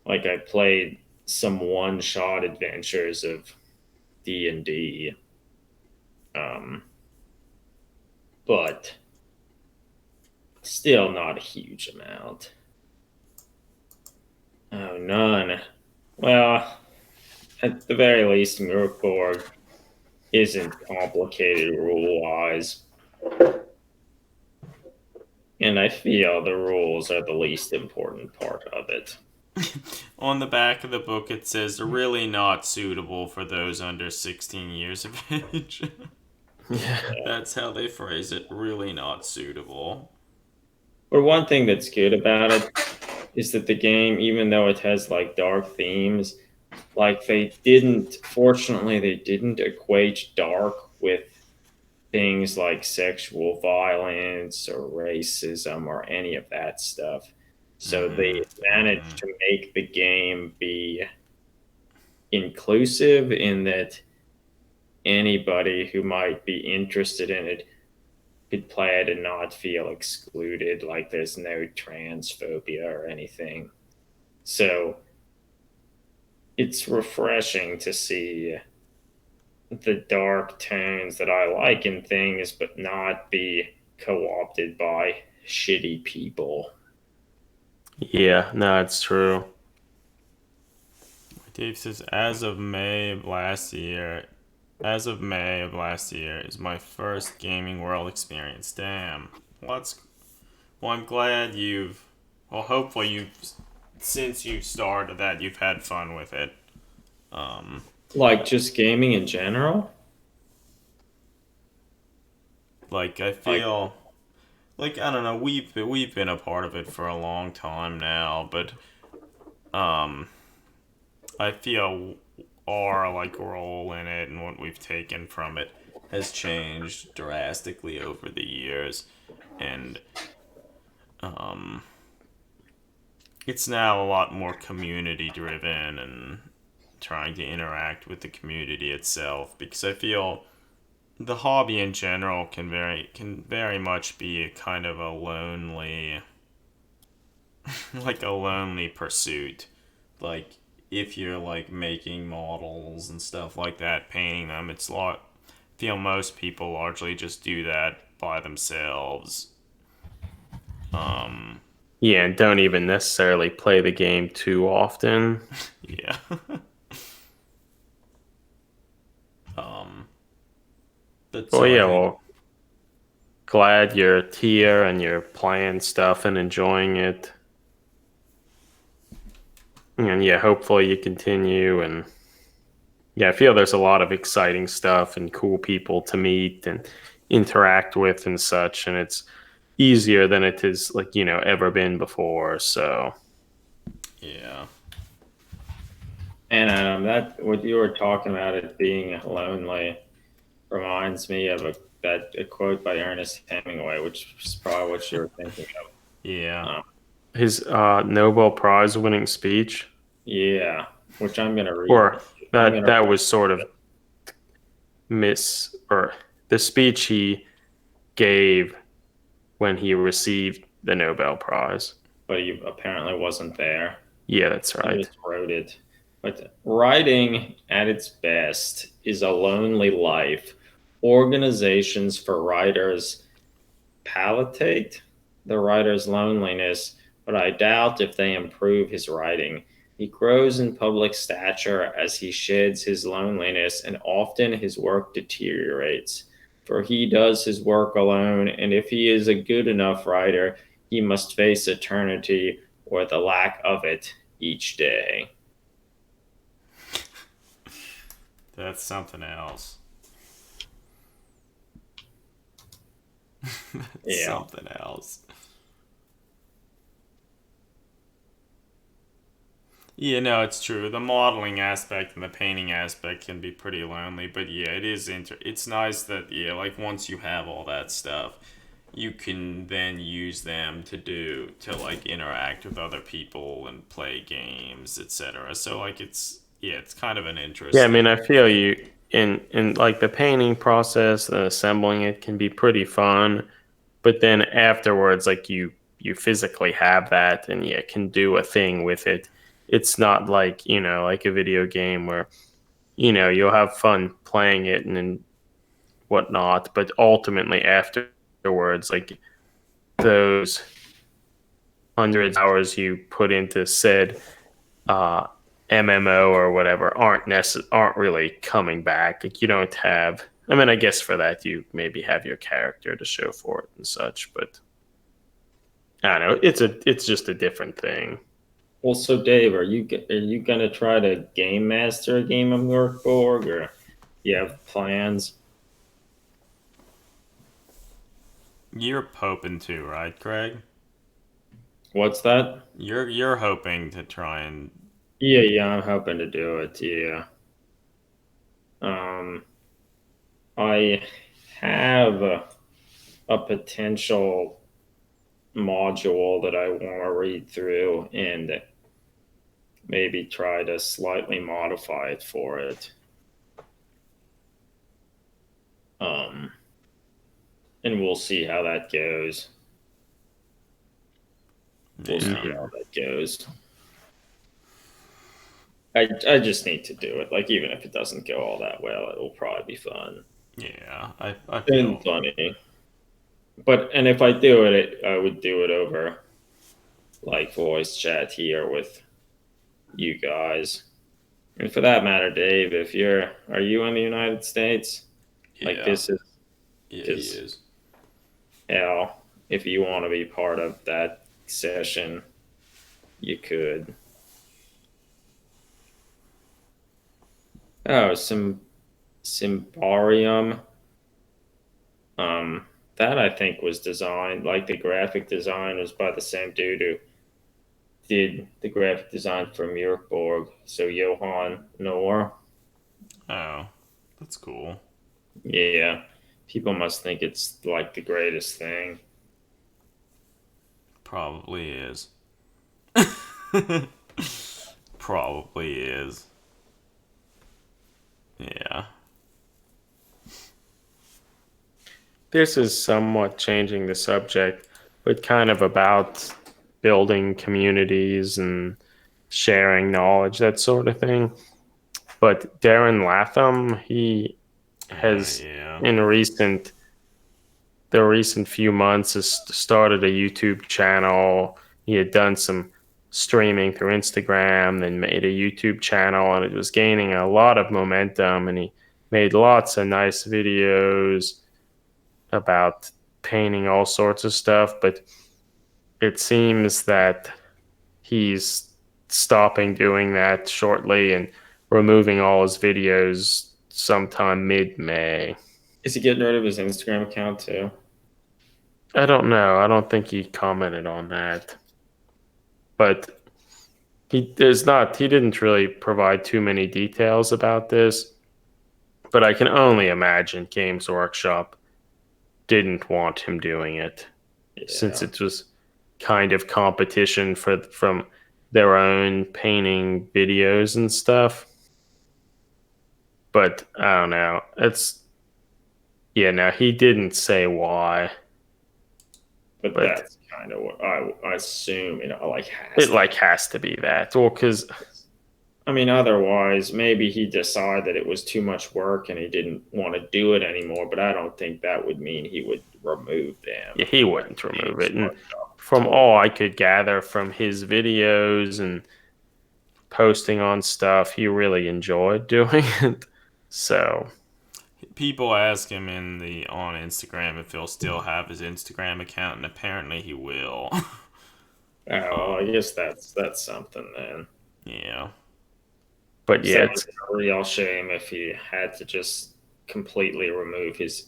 Like I played some one-shot adventures of D&D, um, but still not a huge amount. Oh, none. Well, at the very least, Murkborg isn't complicated rule-wise, and I feel the rules are the least important part of it. On the back of the book, it says, really not suitable for those under 16 years of age. Yeah. That's how they phrase it. Really not suitable. But one thing that's good about it is that the game, even though it has like dark themes, like fortunately, they didn't equate dark with things like sexual violence or racism or any of that stuff. So they managed to make the game be inclusive in that anybody who might be interested in it could play it and not feel excluded, like there's no transphobia or anything. So it's refreshing to see the dark tones that I like in things, but not be co opted by shitty people. Yeah, no, it's true. Dave says, as of May of last year is my first gaming world experience. Damn. Well, I'm glad hopefully since you started that, you've had fun with it. Like just gaming in general? Like, I feel, like, I don't know, we've been a part of it for a long time now, but, um, I feel our, like, role in it and what we've taken from it has changed drastically over the years, and, um, it's now a lot more community driven and trying to interact with the community itself, because I feel the hobby in general can very much be a kind of a lonely like a lonely pursuit. Like if you're like making models and stuff like that, painting them, it's a lot. I feel most people largely just do that by themselves. Um, Yeah, and don't even necessarily play the game too often. yeah. um, but Well, so I yeah, think well, glad you're here and you're playing stuff and enjoying it. And yeah, hopefully you continue. And yeah, I feel there's a lot of exciting stuff and cool people to meet and interact with and such. And it's easier than it is, like, ever been before. So, yeah. And that what you were talking about it being lonely. reminds me of a quote by Ernest Hemingway, which is probably what you were thinking Yeah. of. His Nobel Prize winning speech, Yeah, which I'm gonna read. or I'm that gonna. that was sort of or the speech he gave when he received the Nobel Prize. But he apparently wasn't there. Yeah, that's He right. just wrote it. But writing at its best is a lonely life. Organizations for writers palliate the writer's loneliness, but I doubt if they improve his writing. He grows in public stature as he sheds his loneliness, and often his work deteriorates. For he does his work alone, and if he is a good enough writer, he must face eternity or the lack of it each day. That's something else. That's Yeah. something else. Yeah, no, it's true. The modeling aspect and the painting aspect can be pretty lonely, but yeah, it is it's nice that yeah, like once you have all that stuff, you can then use them to like interact with other people and play games, etc. So like it's kind of an Yeah, I mean, interesting I feel thing. you in like the painting process and assembling it can be pretty fun, but then afterwards, like you physically have that and you can do a thing with it. It's not like, like a video game where, you'll have fun playing it and whatnot, but ultimately afterwards, like those hundreds of hours you put into said uh, MMO or whatever aren't really coming back. Like you don't have. I mean, I guess for that you maybe have your character to show for it and such, but I don't know. It's just a different thing. Well, so Dave, are you gonna try to game master a game of Workborg, or you have plans? You're hoping to, right, Craig? What's that? You're hoping to try and Yeah, I'm hoping to do it. Yeah. Um, I have a potential module that I want to read through and maybe try to slightly modify it for it. Um, and we'll see how that goes. We'll see yeah. how that goes. I just need to do it. Like even if it doesn't go all that well, it'll probably be fun Yeah, I and feel funny. And if I do it, I would do it over like voice chat here with you guys. And for that matter, Dave, if are you in the United States? Like yeah. this is Yeah, he because is. hell, if you want to be part of that session, you could. Oh, some Symbarium. Um, that I think was designed, like the graphic design was by the same dude who did the graphic design for Murkborg. So Johan Noor. Oh, that's cool. Yeah, people must think it's like the greatest thing. Probably is. Probably is. Yeah. This is somewhat changing the subject, but kind of about building communities and sharing knowledge, that sort of thing. But Darren Latham, he has Yeah. in the recent few months has started a YouTube channel. He had done some streaming through Instagram, then made a YouTube channel, and it was gaining a lot of momentum. And he made lots of nice videos about painting all sorts of stuff. But it seems that he's stopping doing that shortly and removing all his videos sometime mid May. Is he getting rid of his Instagram account too? I don't know. I don't think he commented on that. But he didn't really provide too many details about this. but I can only imagine Games Workshop didn't want him doing it since Yeah. it was kind of competition from their own painting videos and stuff. But I don't know. It's yeah, no, he didn't say why, But but that's kind of what I assume, like it has to. like has to be that. Well, because I mean, otherwise, maybe he decided it was too much work and he didn't want to do it anymore. But I don't think that would mean he would remove them. yeah, he Like wouldn't remove Games it. And Workshop from told all him. I could gather from his videos and posting on stuff, he really enjoyed doing it. So People ask him on Instagram if he'll still have his Instagram account, and apparently he will. Oh, well, I guess that's something then. Yeah. but So yeah, it's it's a real shame if he had to just completely remove his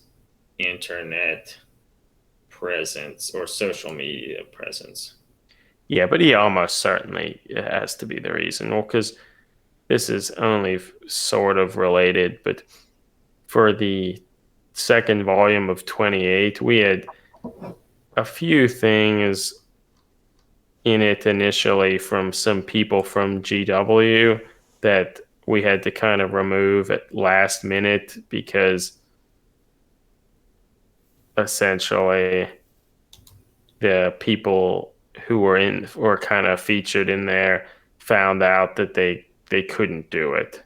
internet presence or social media presence. yeah, but he almost certainly it has to be the reason. Well, because this is only sort of related, but for the second volume of 28, we had a few things in it initially from some people from GW that we had to kind of remove at last minute because essentially the people who were kind of featured in there found out that they couldn't do it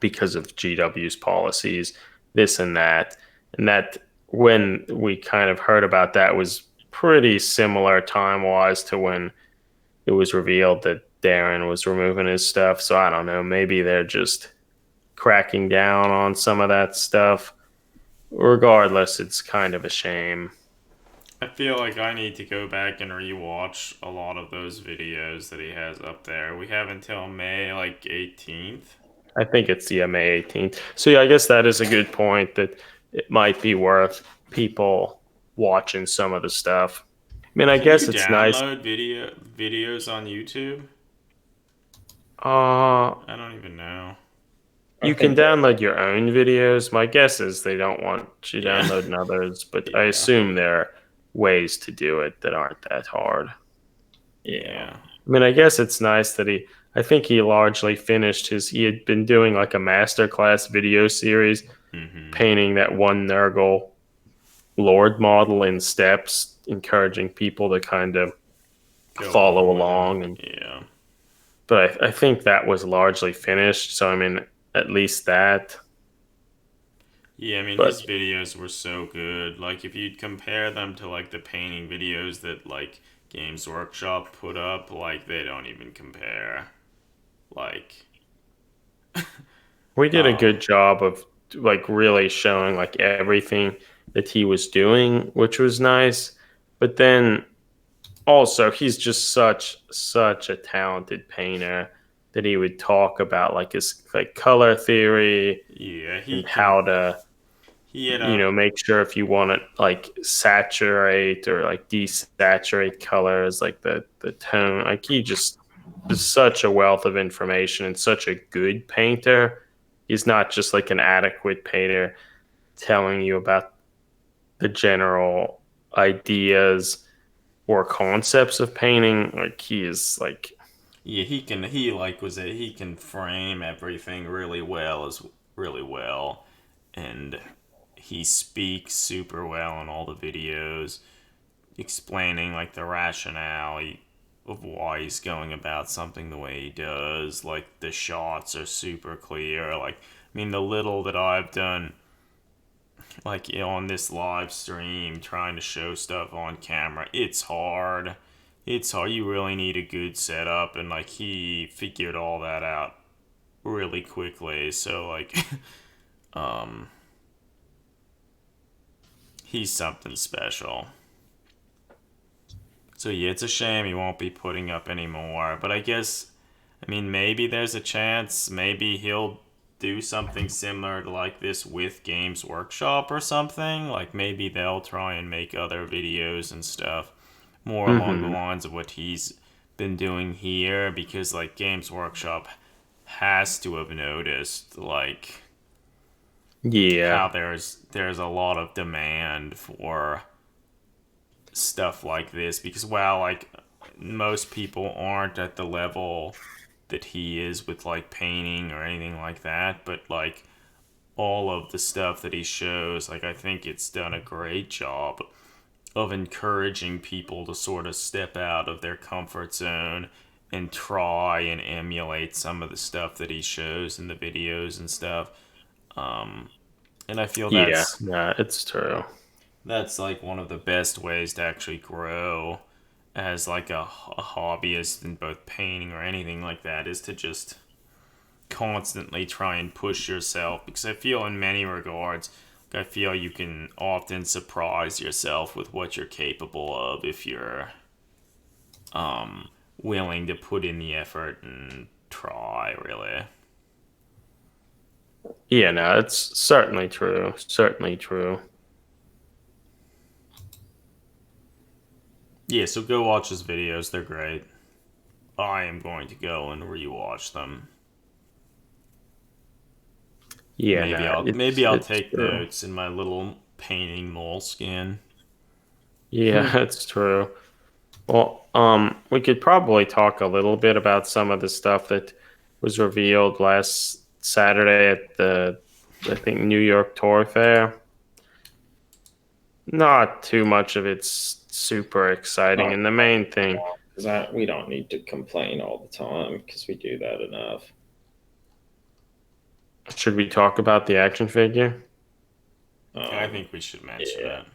because of GW's policies, this and that. And that when we kind of heard about that was pretty similar time wise to when it was revealed that Darren was removing his stuff. So I don't know, maybe they're just cracking down on some of that stuff. Regardless, it's kind of a shame. I feel like I need to go back and rewatch a lot of those videos that he has up there. We have until May like 18th. I think it's May 18th. So yeah, I guess that is a good point that it might be worth people watching some of the stuff. I mean, I Can you guess it's nice. download videos on YouTube? Uh, I don't even know. I you can think that, download your own videos. My guess is they don't want you Yeah. downloading others, but I Yeah. assume there are ways to do it that aren't that hard. yeah. I mean, I guess it's nice that I think he largely finished he had been doing like a masterclass video series Mm-hmm. painting that one Nurgle Lord model in steps, encouraging people to kind of Go follow along with him. along. And Yeah. but I think that was largely finished. So I mean, at least that. Yeah, I mean But his videos were so good. Like if you'd compare them to like the painting videos that like Games Workshop put up, like they don't even compare. Like we did a um good job of like really showing like everything that he was doing, which was nice. But then also he's just such a talented painter that he would talk about like his like color theory yeah, and how to he had a make sure if you want to like saturate or like desaturate colors like the tone, like he just is such a wealth of information and such a good painter. He's not just like an adequate painter telling you about the general ideas or concepts of painting. Like he is like yeah, he can frame everything really well, and he speaks super well in all the videos, explaining like the rationale of why he's going about something the way he does. Like the shots are super clear. Like I mean, the little that I've done, like on this live stream, trying to show stuff on camera, it's hard. It's hard. You really need a good setup, and like he figured all that out really quickly. So like, um, he's something special. So yeah, it's a shame he won't be putting up anymore. But I guess, I mean, maybe there's a chance. Maybe he'll do something similar to like this with Games Workshop or something. Like maybe they'll try and make other videos and stuff more along the mhm. lines of what he's been doing here, because like Games Workshop has to have noticed like Yeah. how there's a lot of demand for stuff like this because well, like most people aren't at the level that he is with like painting or anything like that, but like all of the stuff that he shows, like I think it's done a great job of encouraging people to sort of step out of their comfort zone and try and emulate some of the stuff that he shows in the videos and stuff. And I feel Yeah. Nah, it's true. that's like one of the best ways to actually grow as like a hobbyist in both painting or anything like that is to just constantly try and push yourself because I feel in many regards I feel you can often surprise yourself with what you're capable of if you're willing to put in the effort and try really. Yeah, no, it's certainly true. Certainly true. Yeah, so go watch his videos, they're great. I am going to go and rewatch them. Yeah, Maybe no, I'll it's take true. notes in my little painting moleskin. Yeah, it's true. Well, we could probably talk a little bit about some of the stuff that was revealed last Saturday at the, I think, New York Toy Fair. Not too much of it's super exciting, Not and the main thing, because we don't need to complain all the time because we do that enough. should we talk about the action figure? I Um, think we should mention yeah. it.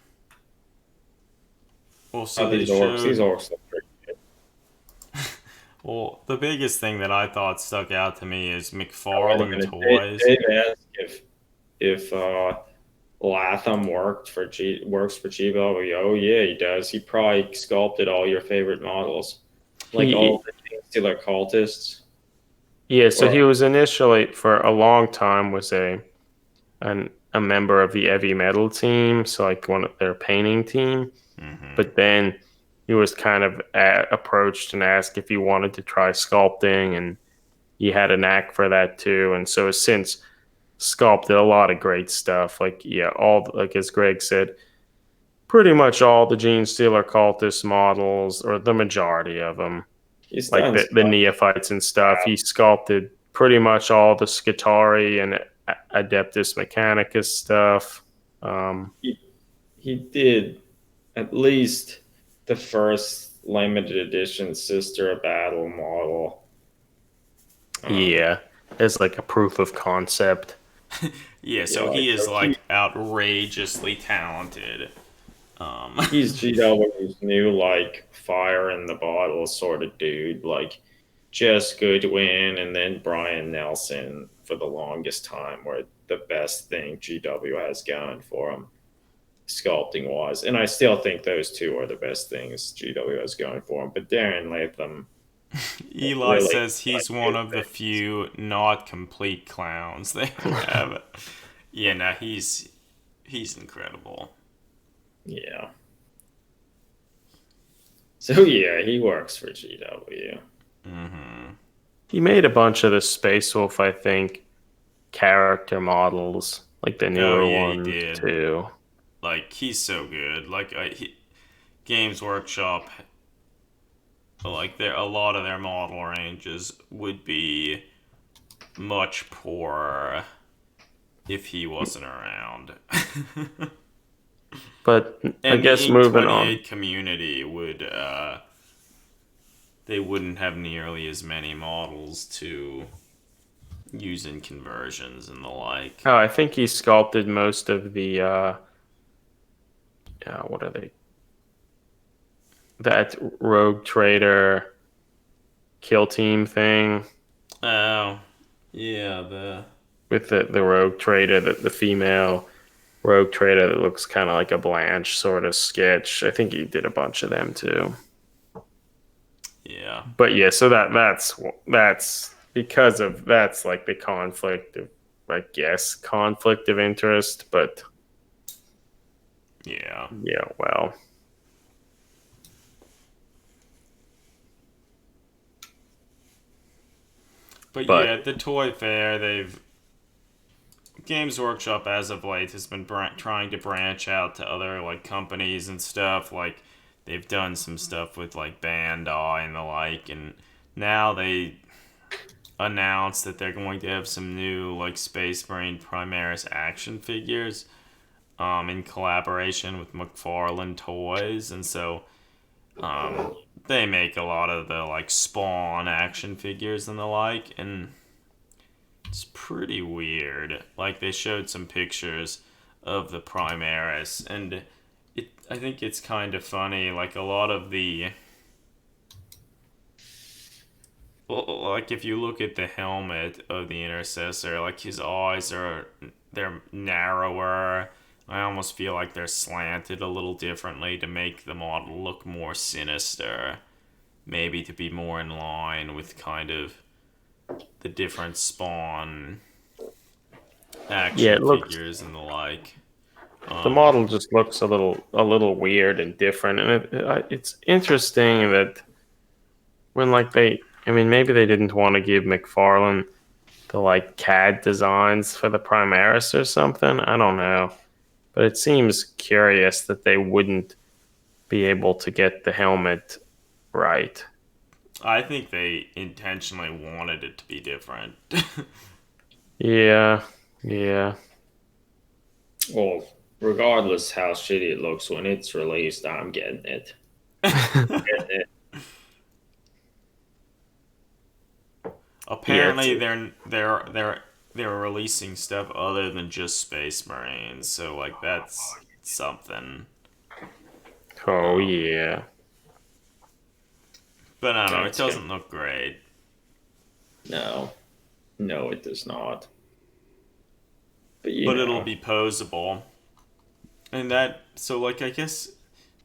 Well, so Oh, they these showed. orcs look pretty good. Well, the biggest thing that I thought stuck out to me is Oh, wait a McFarlane minute. Toys. Dave asked if Latham works for GW. Oh yeah, he does. He probably sculpted all your favorite models, like all He, the Gene Stealer cultists. yeah, so Or he was initially for a long time was a member of the heavy metal team, so like one of their painting team. Mm-hmm. But then he was kind of approached and asked if he wanted to try sculpting, and he had a knack for that too. And so has since sculpted a lot of great stuff. Like yeah, all like as Greg said, pretty much all the Gene Stealer cultist models, or the majority of them, he's like done the stuff. neophytes and stuff. He sculpted pretty much all the Scutari and Adeptus Mechanicus stuff. Um, He, he did at least the first limited edition Sister of Battle model. Um, yeah, as like a proof of concept. Yeah, yeah, so he is so he like outrageously talented. he's GW's new like fire in the bottle sort of dude. Like Jess Goodwin and then Brian Nelson for the longest time were the best thing GW has going for him sculpting wise. And I still think those two are the best things GW has going for him. But Darren Latham Eli really says like he's one new of the things. few not complete clowns they have. Yeah, no, he's incredible. Yeah. So yeah, he works for GW. Mm-hmm. He made a bunch of the Space Wolf, I think, character models, like the Oh newer yeah, he ones did. too. Like he's so good. Like Games Workshop, like a lot of their model ranges would be much poorer if he wasn't around. But I And the guess Ink moving on. 28 community would they wouldn't have nearly as many models to use in conversions and the like. Oh, I think he sculpted most of the what are they? That Rogue Trader kill team thing Oh, yeah, the with the Rogue Trader, the female Rogue Trader that looks kind of like a Blanche sort of sketch. I think he did a bunch of them too. yeah, But yeah, so that's because of that's like the conflict of, I guess, conflict of interest. But yeah. yeah, well, But yeah, but at the toy fair, they've Games Workshop as of late has been trying to branch out to other like companies and stuff. Like they've done some stuff with like Bandai and the like, and now they announced that they're going to have some new like Space Marine Primaris action figures in collaboration with McFarlane Toys, and so um, they make a lot of the like Spawn action figures and the like, and it's pretty weird. Like they showed some pictures of the Primaris, and I think it's kind of funny. Like a lot of the like if you look at the helmet of the intercessor, like his eyes they're narrower. I almost feel like they're slanted a little differently to make the model look more sinister, maybe to be more in line with kind of the different Spawn Yeah, action it looks figures and the like. the Um, model just looks a little weird and different, and it's interesting that when like I mean, maybe they didn't want to give McFarlane the like CAD designs for the Primaris or something. I don't know, but it seems curious that they wouldn't be able to get the helmet right. I think they intentionally wanted it to be different. Yeah, yeah. Well, regardless how shitty it looks when it's released, I'm getting it. Getting it. Yeah, Apparently, they're releasing stuff other than just Space Marines, so like that's something. oh Um, yeah. but I don't know. It That's good. doesn't look great. No, no, it does not. But you But it'll know, be posable, and that so like I guess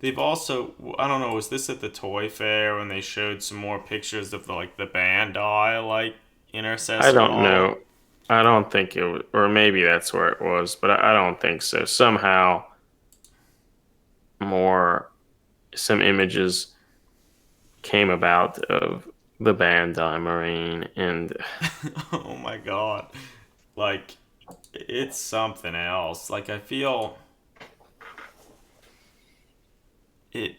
they've also I don't know. Was this at the toy fair when they showed some more pictures of the Bandai like I intercessor don't model? know. I don't think it was, or maybe that's where it was, but I don't think so. Somehow, more some images came about of the Bandai Marine, and Oh my god! Like it's something else. Like I feel it.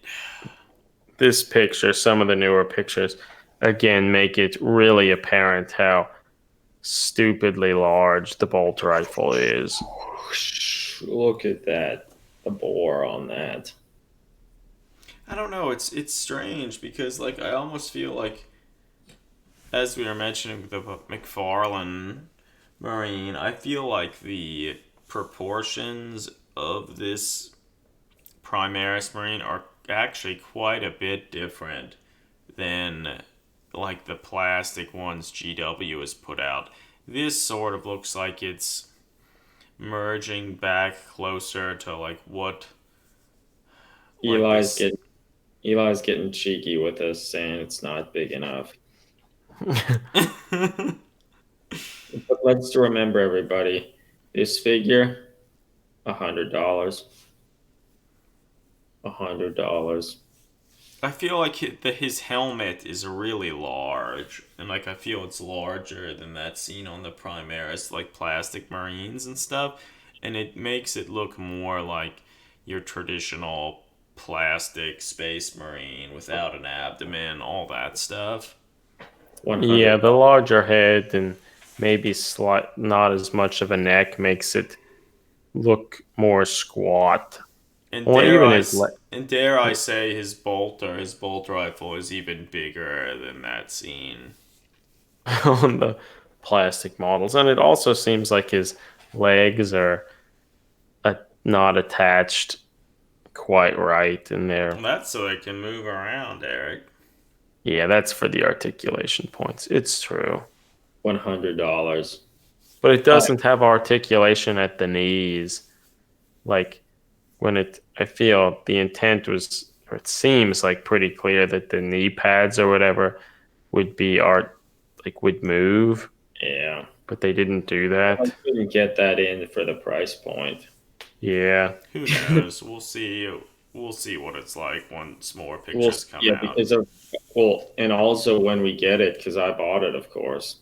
this picture, some of the newer pictures, again make it really apparent how stupidly large the bolt rifle is. look at that. The bore on that. I don't know. It's strange because like I almost feel like as we were mentioning with the McFarlane Marine, I feel like the proportions of this Primaris Marine are actually quite a bit different than like the plastic ones GW has put out. This sort of looks like it's merging back closer to like what like Eli's this. getting Eli's getting cheeky with us, saying it's not big enough. But let's remember, everybody, this figure, $100. $100. I feel like his helmet is really large, and like I feel it's larger than that seen on the Primaris, like plastic Marines and stuff, and it makes it look more like your traditional plastic Space Marine without an abdomen, all that stuff. Yeah, 100. the larger head and maybe not as much of a neck makes it look more squat. And Well, even his dare I say his bolt rifle is even bigger than that scene. on the plastic models, and it also seems like his legs are not attached quite right in there. That's so it can move around, Eric. Yeah, that's for the articulation points. It's true. $100. But it Uh, doesn't have articulation at the knees. Like I feel the intent was, or it seems like pretty clear that the knee pads or whatever would be would move, yeah. but they didn't do I that. couldn't get that in for the price point. Yeah. Who knows? We'll see. We'll see what it's like once more Well, pictures come yeah, out. because of, well, and also when we get it, because I bought it, of course.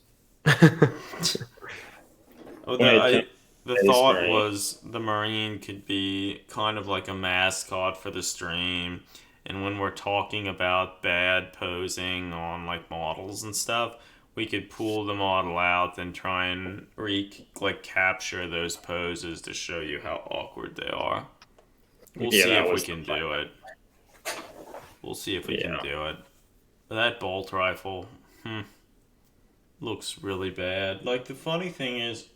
Oh, When it comes, the Space thought Marine. was the Marine could be kind of like a mascot for the stream. And when we're talking about bad posing on like models and stuff, we could pull the model out and try and capture those poses to show you how awkward they are. We'll Yeah, see that if we was the can plan. do it. We'll see if we can Yeah. do it. That bolt rifle, looks really bad. Like the funny thing is,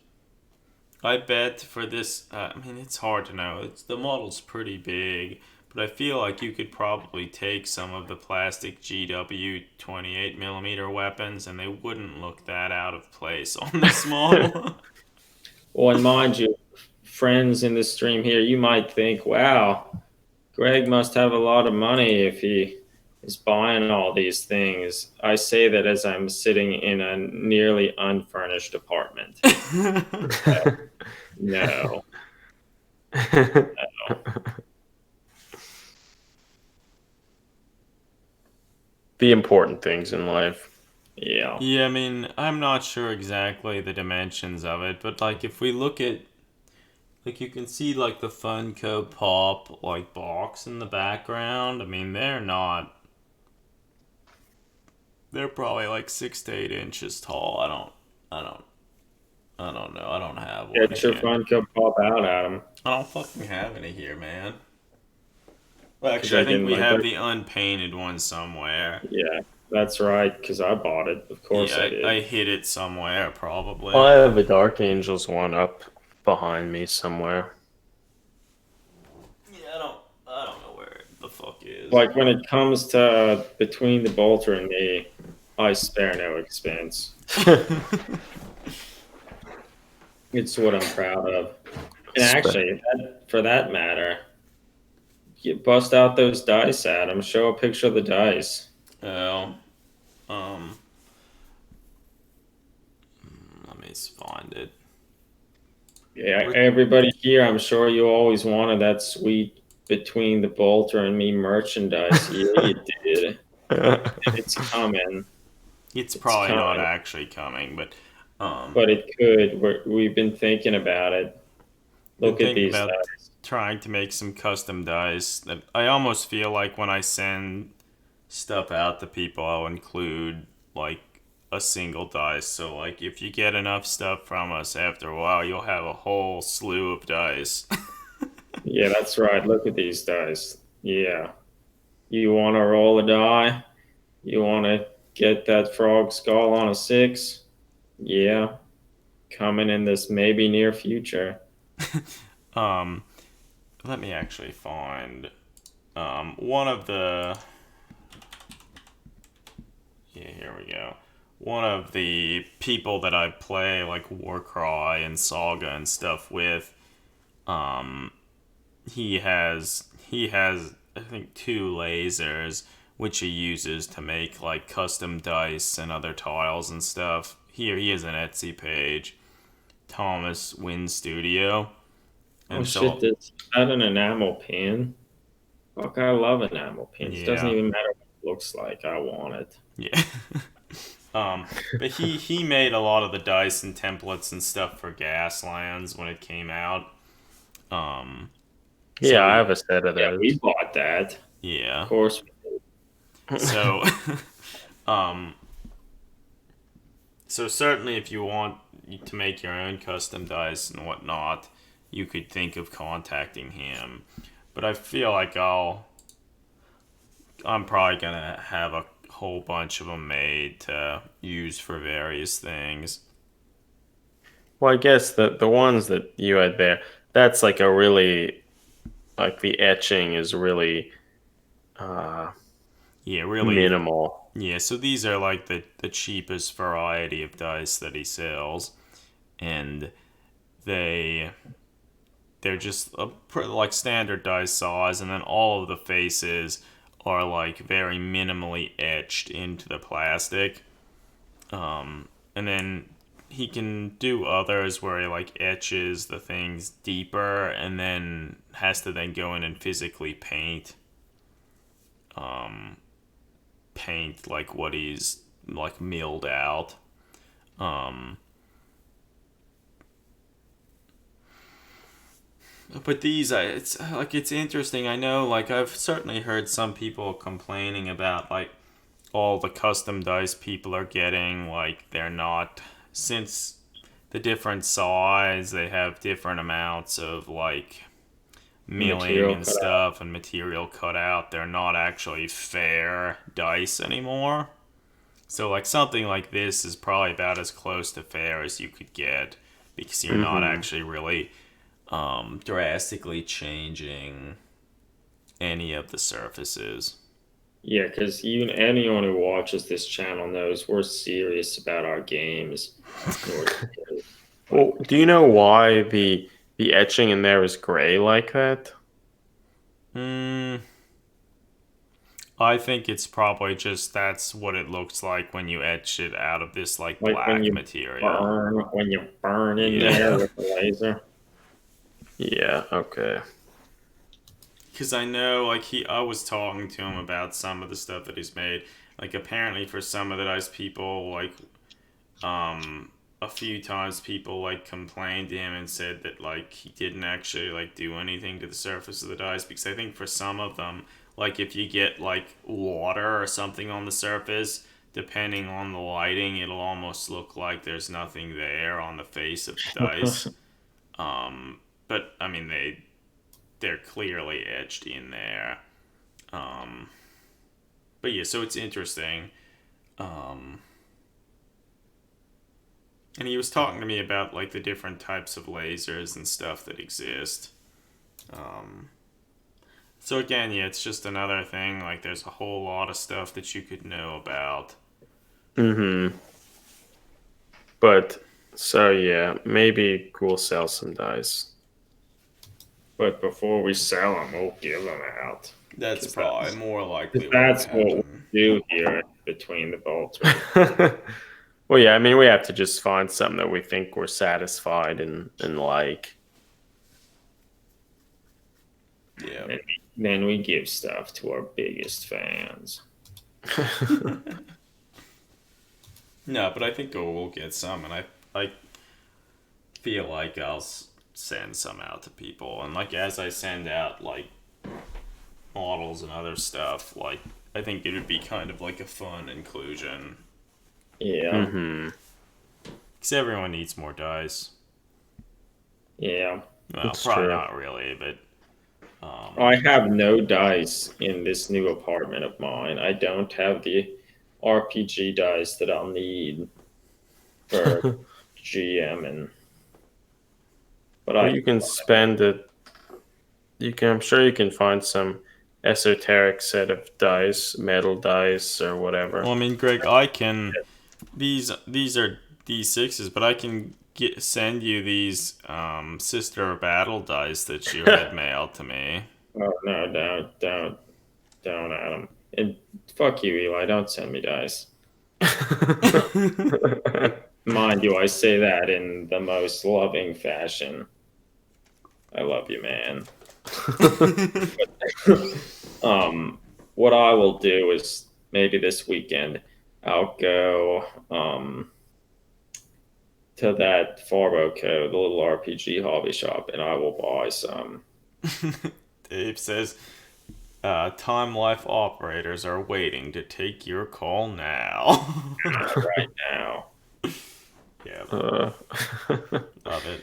I bet for this, I mean, it's hard to know. The model's pretty big, but I feel like you could probably take some of the plastic GW 28mm weapons, and they wouldn't look that out of place on this model. Well, and mind you, friends in the stream here, you might think, wow, Greg must have a lot of money if he is buying all these things. I say that as I'm sitting in a nearly unfurnished apartment. No. The important things in life. Yeah. Yeah, I mean, I'm not sure exactly the dimensions of it, but like if we look at, like you can see like the Funko Pop like box in the background. I mean, they're probably like 6 to 8 inches tall. I don't know. I don't have one Get your here. Funko Pop out, Adam. I don't fucking have any here, man. Well, Because actually, I I think can, we like, have the unpainted one somewhere. yeah, that's right. Because I bought it. Of course I Yeah, I did. hid it somewhere, probably. I have a Dark Angels one up behind me somewhere. Yeah, I don't know where the fuck is. Like when it comes to between the bolter and me, I spare no expense. It's what I'm proud of. And actually, for that matter, you bust out those dice, Adam. Show a picture of the dice. Oh, um, let me find it. Yeah, everybody here, I'm sure you always wanted that sweet between the bolter and me merchandise. Yeah, you did. And it's coming. It's It's probably not coming. actually coming, but But it could. We've been thinking about it. been Look at thinking these about dice. trying to make some custom dice. That I almost feel like when I send stuff out to people, I'll include like a single dice. So like if you get enough stuff from us after a while, you'll have a whole slew of dice. Yeah, that's right. Look at these dice. Yeah. You want to roll a die? You want to get that frog skull on a six? Yeah. Coming in this maybe near future. um, Let me actually find one of the. Yeah, here we go. One of the people that I play like Warcry and Saga and stuff with, um, he has I think 2 lasers which he uses to make like custom dice and other tiles and stuff. Here he has an Etsy page, Thomas Win Studio, Oh and shit, so this is that an enamel pin? Fuck, I love enamel pins. Doesn't yeah, even matter what it looks like. I want it. yeah. But he made a lot of the dice and templates and stuff for Gaslands when it came out. Um, Yeah, so I he have a set of Yeah, we those. bought that. Of yeah. course. So um, so certainly if you want to make your own custom dice and whatnot, you could think of contacting him. But I feel like I'm probably gonna have a whole bunch of them made to use for various things. Well, I guess the ones that you had there, that's like a really like the etching is really uh, Yeah, really. minimal. Yeah, so these are like the cheapest variety of dice that he sells, and they they're just like standard dice size, and then all of the faces are like very minimally etched into the plastic. And then he can do others where he like etches the things deeper, and then has to then go in and physically paint like what he's like milled out. Um, But these, it's like it's interesting. I know, like I've certainly heard some people complaining about like all the custom dice people are getting. Like they're not, since the different size, they have different amounts of like milling Material and cut out. stuff and material cut out. They're not actually fair dice anymore. So like something like this is probably about as close to fair as you could get because you're not Mm-hmm. actually really drastically changing any of the surfaces. Yeah, because even anyone who watches this channel knows we're serious about our games. North Well, like do you know why the etching in there is gray like that? Hmm. I think it's probably just that's what it looks like when you etch it out of this like like black material. when you burn in there Yeah. with the laser. Yeah. Okay. Because I know, like I was talking to him about some of the stuff that he's made. Like apparently for some of the dice people, like a few times people like complained to him and said that like he didn't actually like do anything to the surface of the dice because I think for some of them, like if you get like water or something on the surface, depending on the lighting, it'll almost look like there's nothing there on the face of the dice. But I mean they're clearly etched in there. Um, but yeah, so it's interesting. Um, and he was talking to me about like the different types of lasers and stuff that exist. Um, so again, yeah, it's just another thing. Like there's a whole lot of stuff that you could know about. Mm-hmm. But so yeah, maybe we'll sell some dice. But before we sell them, we'll give them out. That's Because probably more likely what would that's what we happen. do here between the bolts. Well, yeah, I mean, we have to just find something that we think we're satisfied and like. Yeah. And then we give stuff to our biggest fans. No, but I think we'll get some, and I feel like I'll send some out to people, and like as I send out like models and other stuff, like I think it would be kind of like a fun inclusion Yeah, Mm-hmm. because everyone needs more dice. yeah. Well, It's probably true. not really, but I have no dice in this new apartment of mine. I don't have the RPG dice that I'll need for GM and but Well, I you can spend it. You can. I'm sure you can find some esoteric set of dice, metal dice, or well, whatever. I mean, Greg, I can these are D6s, but I can send you these sister battle dice that you had mailed to me. oh no, don't Adam. And fuck you, Eli, don't send me dice. Mind you, I say that in the most loving fashion. I love you, man. um, what I will do is maybe this weekend I'll go to that Farbo Co, the little RPG hobby shop, and I will buy some. Dave says, Time Life operators are waiting to take your call now. Right now. Yeah, uh, love it.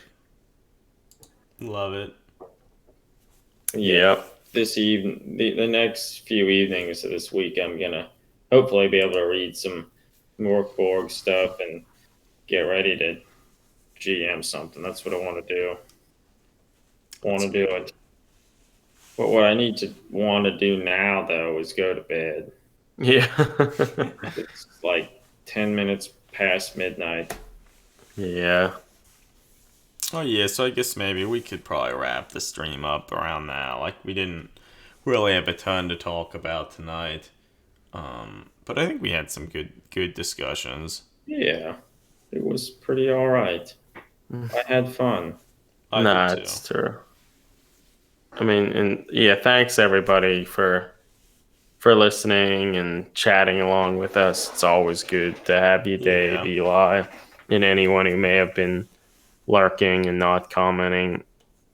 Love it. Yeah, yep. this evening, the next few evenings of this week, I'm gonna hopefully be able to read some more Borg stuff and get ready to GM something. That's what I want to do. Want to do it. But what I need to want to do now, though, is go to bed. Yeah. It's like 10 minutes past midnight. Yeah. Oh yeah, so I guess maybe we could probably wrap the stream up around now. Like we didn't really have a ton to talk about tonight, but I think we had some good discussions. Yeah, it was pretty all right. I had fun. I did Nah, too. it's true. I mean, and yeah, thanks everybody for listening and chatting along with us. It's always good to have you, Dave, Yeah, Eli, and anyone who may have been lurking and not commenting.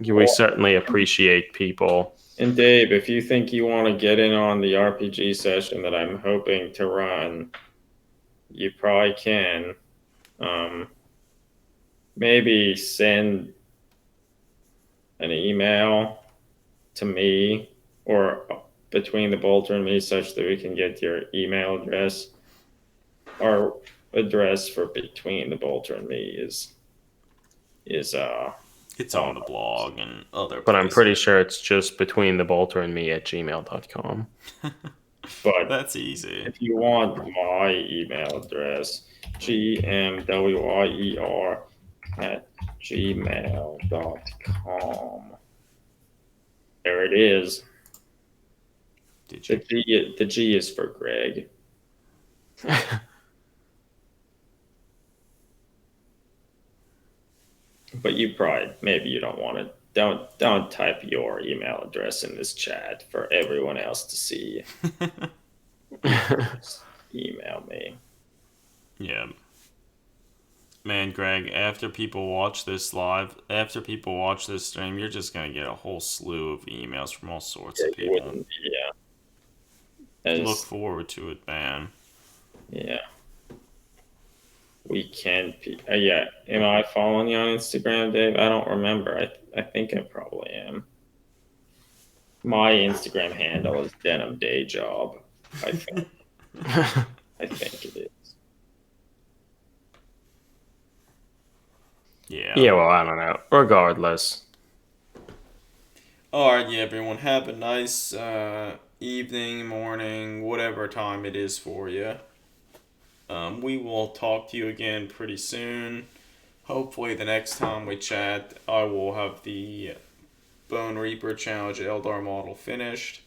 we certainly appreciate people. And Dave, if you think you want to get in on the RPG session that I'm hoping to run, you probably can. Maybe send an email to me or between the Bolter and me such that we can get your email address. Our address for between the Bolter and me is It's on the blog and other But I'm places. pretty sure it's just between the Bolter and me at gmail.com. But That's easy. if you want my email address, gmwyer@gmail.com. There it is. Did The you? G is for Greg. But maybe you don't want to. Don't type your email address in this chat for everyone else to see. Just email me. Yeah. Man, Greg, after people watch this stream, you're just going to get a whole slew of emails from all sorts of people. Look forward to it, man. Yeah. We can. Am I following you on Instagram, Dave? I don't remember. I think I probably am. My Instagram handle is Denim Day Job. I think. I think it is. Yeah. Yeah, well, I don't know. Regardless. Alright, yeah, everyone. Have a nice evening, morning, whatever time it is for you. We will talk to you again pretty soon. Hopefully, the next time we chat, I will have the Bone Reaper Challenge Eldar model finished.